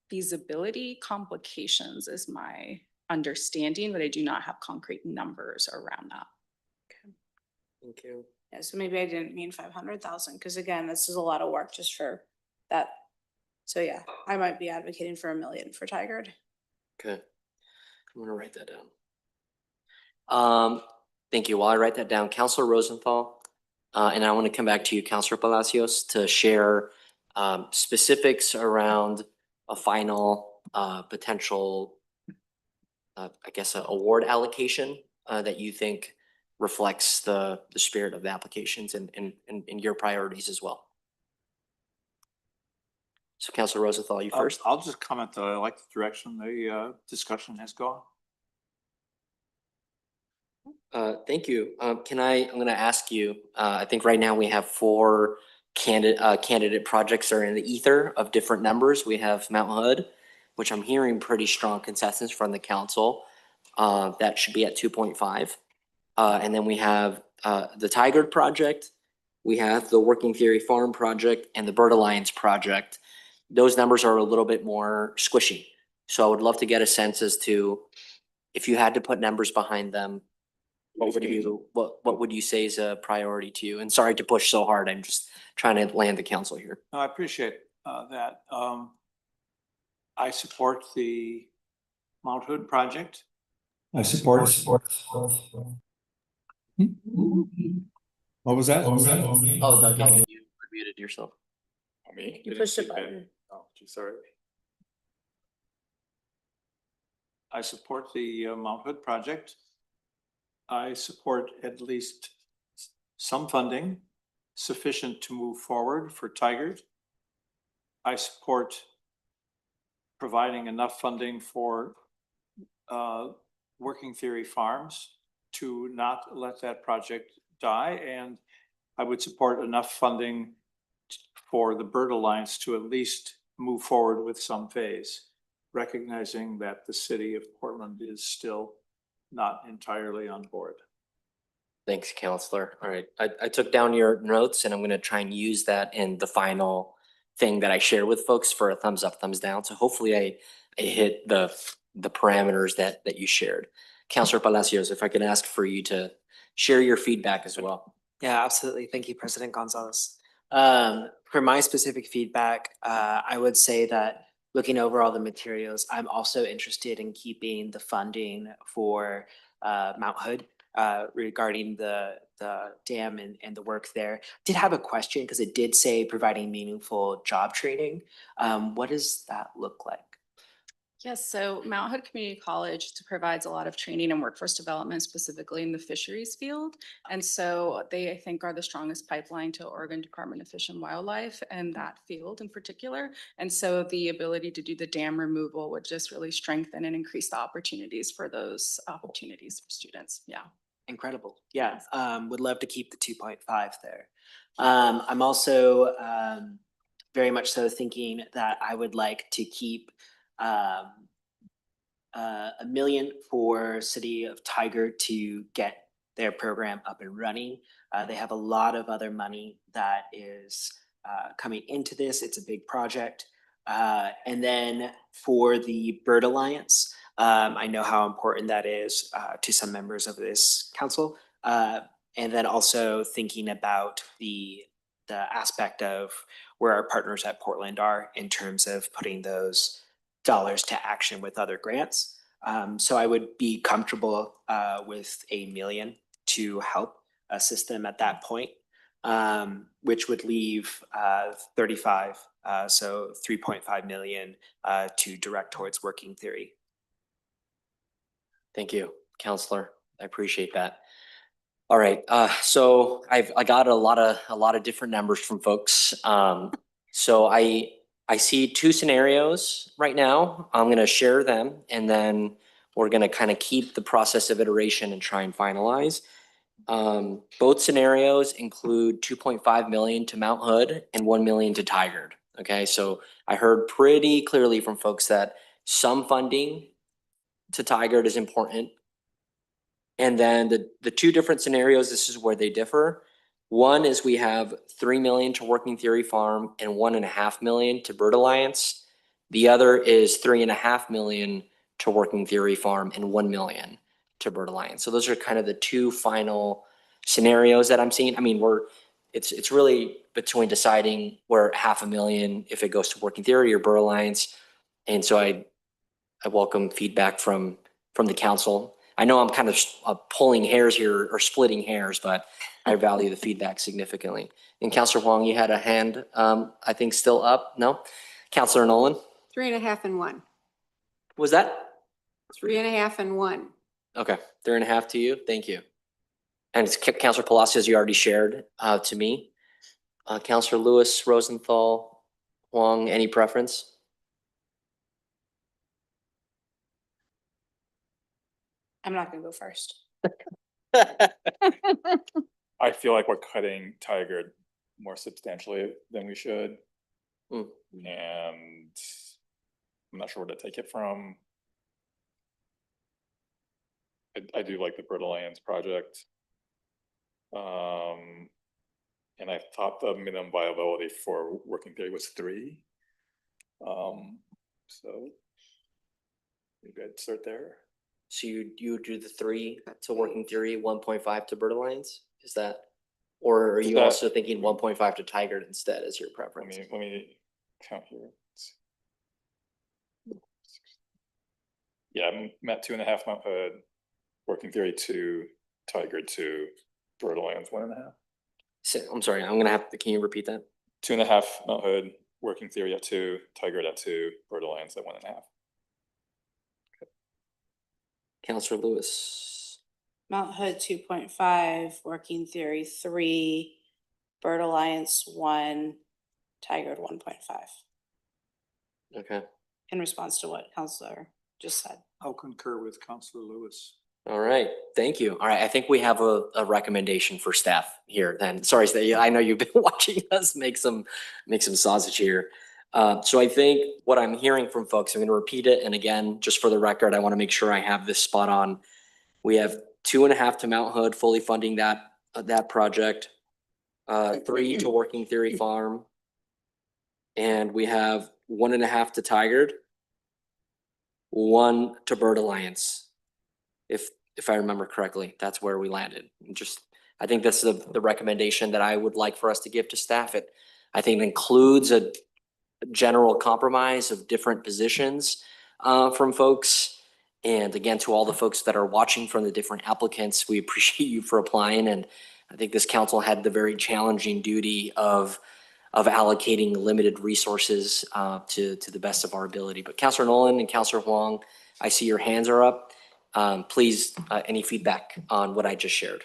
feasibility complications is my understanding, but I do not have concrete numbers around that. Thank you. Yeah, so maybe I didn't mean 500,000, because again, this is a lot of work just for that. So yeah, I might be advocating for $1 million for Tigard. Okay, I'm gonna write that down. Thank you. While I write that down, Councilor Rosenthal, and I want to come back to you, Councilor Palacios, to share specifics around a final potential, I guess, award allocation that you think reflects the spirit of the applications and your priorities as well. So Councilor Rosenthal, you first. I'll just comment that I like the direction the discussion has gone. Thank you. I'm gonna ask you, I think right now we have 4 candidate projects are in the ether of different numbers. We have Mount Hood, which I'm hearing pretty strong consensus from the council. That should be at 2.5. And then we have the Tigard project. We have the Working Theory Farm project and the Bird Alliance project. Those numbers are a little bit more squishy. So I would love to get a sense as to if you had to put numbers behind them, what would you say is a priority to you? And sorry to push so hard. I'm just trying to land the council here. No, I appreciate that. I support the Mount Hood project. I support. What was that? Oh, Duncan, you muted yourself. You pushed a button. Oh, geez, sorry. I support the Mount Hood project. I support at least some funding sufficient to move forward for Tigard. I support providing enough funding for Working Theory Farms to not let that project die. And I would support enough funding for the Bird Alliance to at least move forward with some phase, recognizing that the city of Portland is still not entirely on board. Thanks, Counselor. All right, I took down your notes and I'm gonna try and use that in the final thing that I share with folks for a thumbs up, thumbs down. So hopefully I hit the parameters that you shared. Counselor Palacios, if I could ask for you to share your feedback as well. Yeah, absolutely. Thank you, President Gonzalez. For my specific feedback, I would say that looking over all the materials, I'm also interested in keeping the funding for Mount Hood regarding the dam and the work there. Did have a question because it did say providing meaningful job training. What does that look like? Yes, so Mount Hood Community College provides a lot of training and workforce development, specifically in the fisheries field. And so they, I think, are the strongest pipeline to Oregon Department of Fish and Wildlife and that field in particular. And so the ability to do the dam removal would just really strengthen and increase the opportunities for those opportunities for students. Yeah. Incredible. Yeah, would love to keep the 2.5 there. I'm also very much so thinking that I would like to keep $1 million for City of Tiger to get their program up and running. They have a lot of other money that is coming into this. It's a big project. And then for the Bird Alliance, I know how important that is to some members of this council. And then also thinking about the aspect of where our partners at Portland are in terms of putting those dollars to action with other grants. So I would be comfortable with $1 million to help assist them at that point, which would leave 35, so 3.5 million to direct towards working theory. Thank you, Counselor. I appreciate that. All right, so I got a lot of different numbers from folks. So I see two scenarios right now. I'm gonna share them and then we're gonna kind of keep the process of iteration and try and finalize. Both scenarios include 2.5 million to Mount Hood and 1 million to Tigard. Okay, so I heard pretty clearly from folks that some funding to Tigard is important. And then the two different scenarios, this is where they differ. One is we have 3 million to Working Theory Farm and 1.5 million to Bird Alliance. The other is 3.5 million to Working Theory Farm and 1 million to Bird Alliance. So those are kind of the two final scenarios that I'm seeing. I mean, it's really between deciding where $500,000 if it goes to Working Theory or Bird Alliance. And so I welcome feedback from the council. I know I'm kind of pulling hairs here or splitting hairs, but I value the feedback significantly. And Councilor Huang, you had a hand, I think still up, no? Councilor Nolan? 3.5 and 1. Was that? 3.5 and 1. Okay, 3.5 to you, thank you. And it's Councilor Palacios, you already shared to me. Councilor Lewis, Rosenthal, Huang, any preference? I'm not gonna go first. I feel like we're cutting Tigard more substantially than we should. Mm. And I'm not sure where to take it from. I do like the Bird Alliance project. And I thought the minimum viability for Working Theory was 3. So maybe I'd start there. So you do the 3 to Working Theory, 1.5 to Bird Alliance? Is that, or are you also thinking 1.5 to Tigard instead as your preference? Let me count here. Yeah, I'm at 2.5 Mount Hood, Working Theory 2, Tigard 2, Bird Alliance 1.5. So, I'm sorry, I'm gonna have to, can you repeat that? 2.5 Mount Hood, Working Theory at 2, Tigard at 2, Bird Alliance at 1.5. Councilor Lewis. Mount Hood 2.5, Working Theory 3, Bird Alliance 1, Tigard 1.5. Okay. In response to what Councilor just said. I'll concur with Councilor Lewis. All right, thank you. All right, I think we have a recommendation for staff here then. Sorry, I know you've been watching us make some sausage here. So I think what I'm hearing from folks, I'm gonna repeat it. And again, just for the record, I wanna make sure I have this spot on. We have 2.5 to Mount Hood, fully funding that project. 3 to Working Theory Farm. And we have 1.5 to Tigard, 1 to Bird Alliance. If I remember correctly, that's where we landed. I think that's the recommendation that I would like for us to give to staff. I think it includes a general compromise of different positions from folks. And again, to all the folks that are watching from the different applicants, we appreciate you for applying. And I think this council had the very challenging duty of allocating limited resources to the best of our ability. But Councilor Nolan and Councilor Huang, I see your hands are up. Please, any feedback on what I just shared?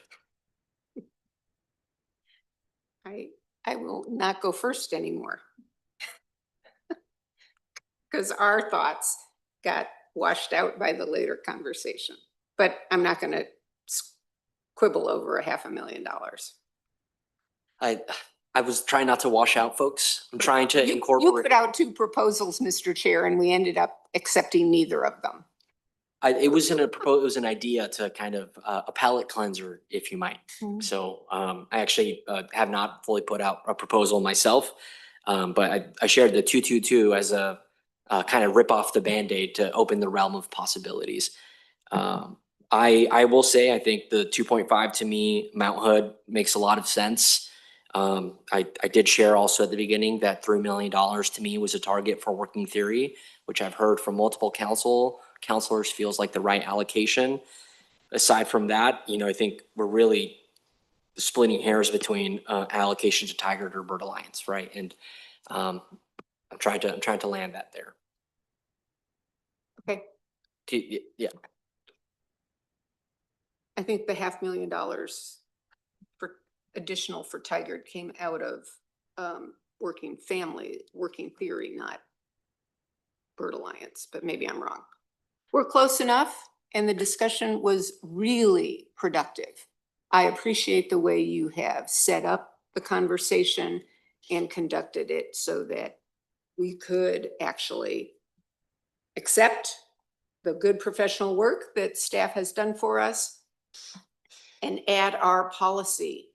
I will not go first anymore. Because our thoughts got washed out by the later conversation. But I'm not going to quibble over $500,000. I was trying not to wash out folks. I'm trying to You incorporate. put out 2 proposals, Mr. Chair, and we ended up accepting neither of them. It was an idea to kind of a palate cleanser, if you might. So I actually have not fully put out a proposal myself, but I shared the 222 as a kind of rip off the Band-Aid to open the realm of possibilities. I will say I think the 2.5 to me, Mount Hood makes a lot of sense. I did share also at the beginning that $3 million to me was a target for Working Theory, which I've heard from multiple counselors feels like the right allocation. Aside from that, I think we're really splitting hairs between allocation to Tigard or Bird Alliance, right? And I'm trying to land that there. Okay. Yeah. I think the $500,000 for additional for Tigard came out of Working Theory, not Bird Alliance, but maybe I'm wrong. We're close enough and the discussion was really productive. I appreciate the way you have set up the conversation and conducted it so that we could actually accept the good professional work that staff has done for us and add our policy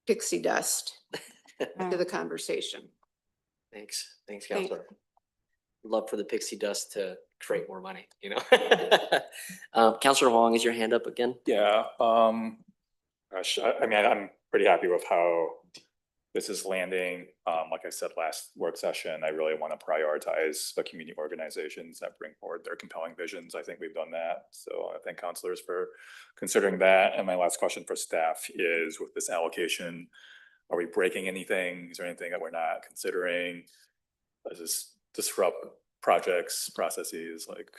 pixie dust to the conversation. Thanks, Councilor. Love for the pixie dust to create more money, Councilor Huang, is your hand up again? Yeah, gosh, I'm pretty happy with how this is landing. Like I said, last work session, I really want to prioritize the community organizations that bring forward their compelling visions. I think we've done that. So I thank councilors for considering that. And my last question for staff is, with this allocation, are we breaking anything? Is there anything that we're not considering? Does this disrupt projects, processes? Like,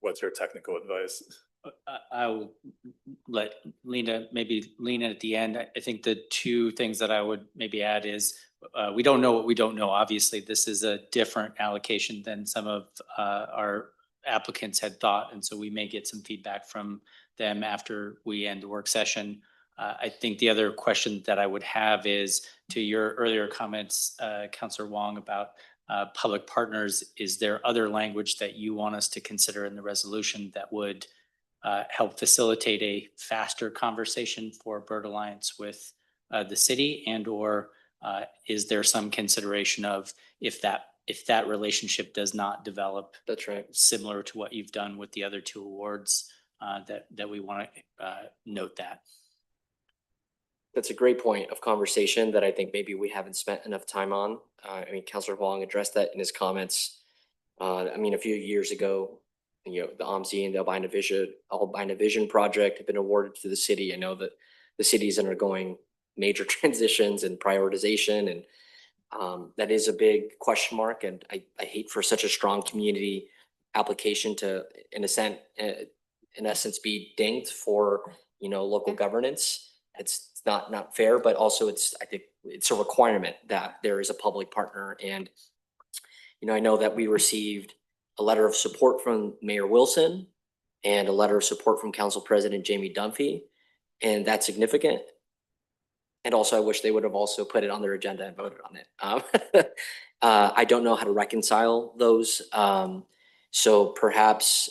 what's your technical advice? I will let Lena maybe lean in at the end. I think the 2 things that I would maybe add is we don't know what we don't know. Obviously, this is a different allocation than some of our applicants had thought. And so we may get some feedback from them after we end the work session. I think the other question that I would have is to your earlier comments, Councilor Wong, about public partners. Is there other language that you want us to consider in the resolution that would help facilitate a faster conversation for Bird Alliance with the city, and or is there some consideration of if that relationship does not develop? That's right. Similar to what you've done with the other 2 awards, that we want to note that. That's a great point of conversation that I think maybe we haven't spent enough time on. Councilor Huang addressed that in his comments. A few years ago, the OMSI and the Albina Vision project have been awarded to the city. I know that the city is undergoing major transitions and prioritization, and that is a big question mark. And I hate for such a strong community application to, in essence, be dinged for local governance. It's not fair, but also I think it's a requirement that there is a public partner. And I know that we received a letter of support from Mayor Wilson and a letter of support from Council President Jamie Dunphy, and that's significant. And also, I wish they would have also put it on their agenda and voted on it. I don't know how to reconcile those. So perhaps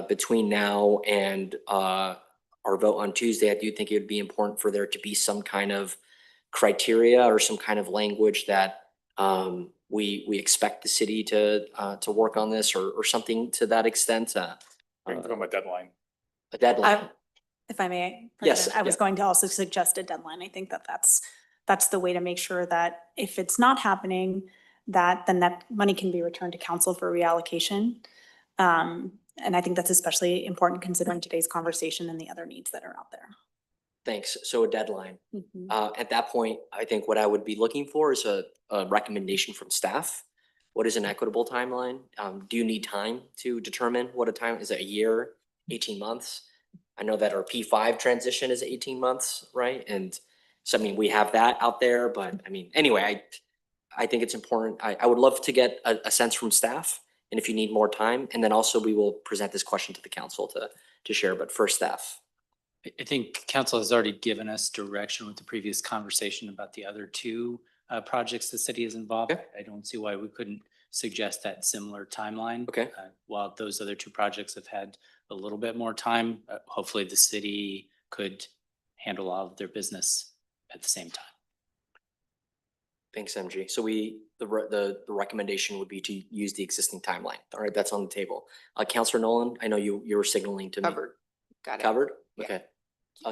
between now and our vote on Tuesday, I do think it would be important for there to be some kind of criteria or some kind of language that we expect the city to work on this or something to that extent. From a deadline. A deadline. If I may, Yes, President, I was yeah. going to also suggest a deadline. I think that that's the way to make sure that if it's not happening, that then that money can be returned to council for reallocation. And I think that's especially important considering today's conversation and the other needs that are out there. Thanks. So a deadline. Mhm. At that point, I think what I would be looking for is a recommendation from staff. What is an equitable timeline? Do you need time to determine what a time is? It a year, 18 months? I know that our P5 transition is 18 months, right? And so, I mean, we have that out there, but I mean, anyway, I think it's important. I would love to get a sense from staff and if you need more time, and then also we will present this question to the council to share, but first staff. I think council has already given us direction with the previous conversation about the other two projects the city is involved. Okay. I don't see why we couldn't suggest that similar timeline. Okay. While those other two projects have had a little bit more time, hopefully the city could handle all of their business at the same time. Thanks, MG. So the recommendation would be to use the existing timeline. All right, that's on the table. Councilor Nolan, I know you were signaling to me. Covered. Got it. Covered? Yeah. Okay.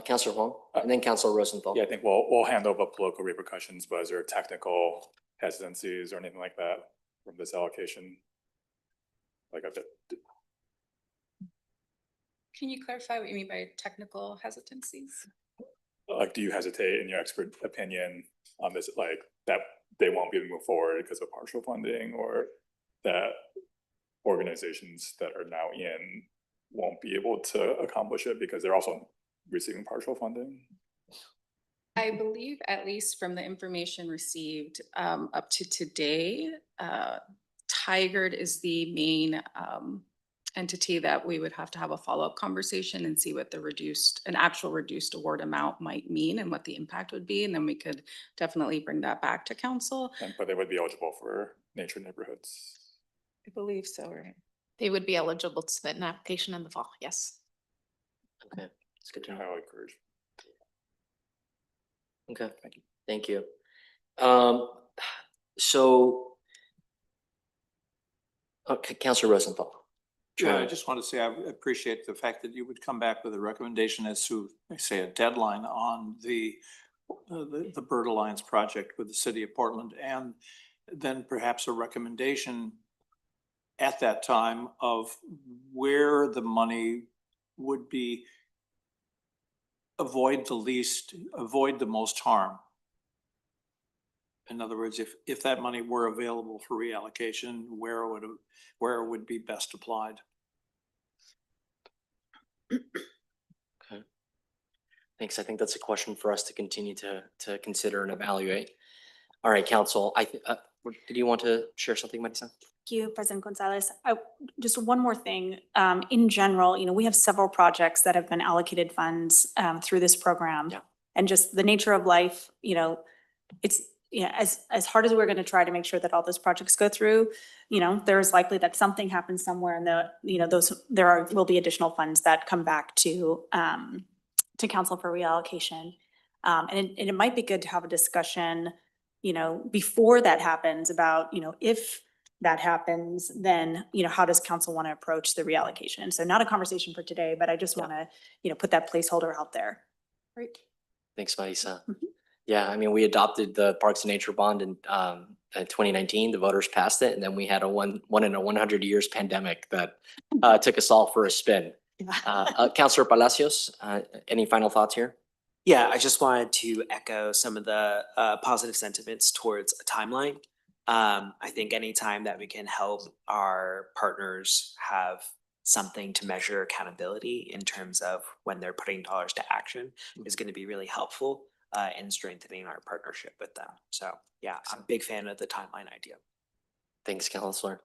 Councilor Huang, and then Councilor Rosenthal. Yeah, I think we'll handle the political repercussions, but is there technical hesitancies or anything like that from this allocation? Like Can you clarify what you mean by technical hesitancies? like, do you hesitate in your expert opinion on this, like that they won't be able to move forward because of partial funding, or that organizations that are now in won't be able to accomplish it because they're also receiving partial funding? I believe, at least from the information received up to today, Tigard is the main entity that we would have to have a follow-up conversation and see what an actual reduced award amount might mean and what the impact would be. And then we could definitely bring that back to council. But they would be eligible for nature neighborhoods. I believe so, right? They would be eligible to submit an application in the fall, yes. Okay, it's good to know. I would encourage. Okay, thank you. So, okay, Councilor Rosenthal. Yeah, I just want to say I appreciate the fact that you would come back with a recommendation as to, say, a deadline on the Bird Alliance project with the city of Portland, and then perhaps a recommendation at that time of where the money would be avoid the most harm. In other words, if that money were available for reallocation, where it would be best applied. Okay. Thanks. I think that's a question for us to continue to consider and evaluate. All right, council, did you want to share something, Marisa? Thank you, President Gonzalez. Just one more thing. In general, we have several projects that have been allocated funds through this program. Yeah. And just the nature of life, it's, as hard as we're going to try to make sure that all those projects go through, there's likely that something happens somewhere and will be additional funds that come back to council for reallocation. And it might be good to have a discussion, before that happens about, if that happens, then, how does council want to approach the reallocation? So not a conversation for today, but I just want to, put that placeholder out there. Great. Thanks, Marisa. Mhm. Yeah, I mean, we adopted the Parks and Nature Bond in 2019. The voters passed it, and then we had a one in a 100 years pandemic that took us all for a spin. Councilor Palacios, any final thoughts here? Yeah, I just wanted to echo some of the positive sentiments towards a timeline. I think anytime that we can help our partners have something to measure accountability in terms of when they're putting dollars to action is going to be really helpful in strengthening our partnership with them. So yeah, I'm a big fan of the timeline idea. Thanks, Councilor.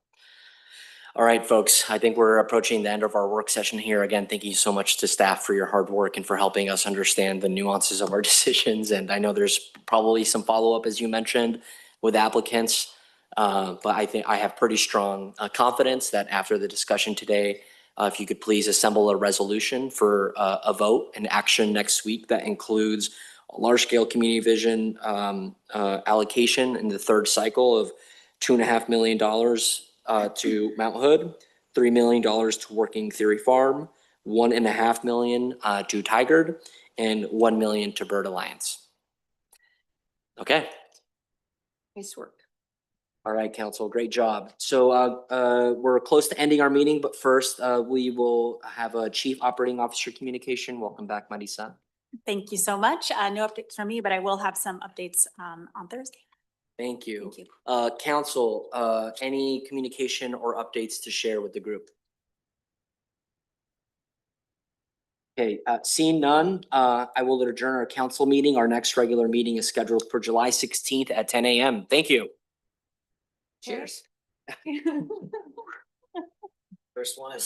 All right, folks, I think we're approaching the end of our work session here. Again, thank you so much to staff for your hard work and for helping us understand the nuances of our decisions. And I know there's probably some follow-up, as you mentioned, with applicants. But I think I have pretty strong confidence that after the discussion today, if you could please assemble a resolution for a vote and action next week that includes a large-scale community vision allocation in the third cycle of $2.5 million to Mount Hood, $3 million to Working Theory Farm, $1.5 million to Tigard, and $1 million to Bird Alliance. Okay. Nice work. All right, council, great job. So we're close to ending our meeting, but first we will have a Chief Operating Officer Communication. Welcome back, Marisa. Thank you so much. No updates from me, but I will have some updates on Thursday. Thank you. Thank you. Council, any communication or updates to share with the group? Okay, seeing none, I will adjourn our council meeting. Our next regular meeting is scheduled for July 16th at 10 a.m. Thank you. Cheers. First one.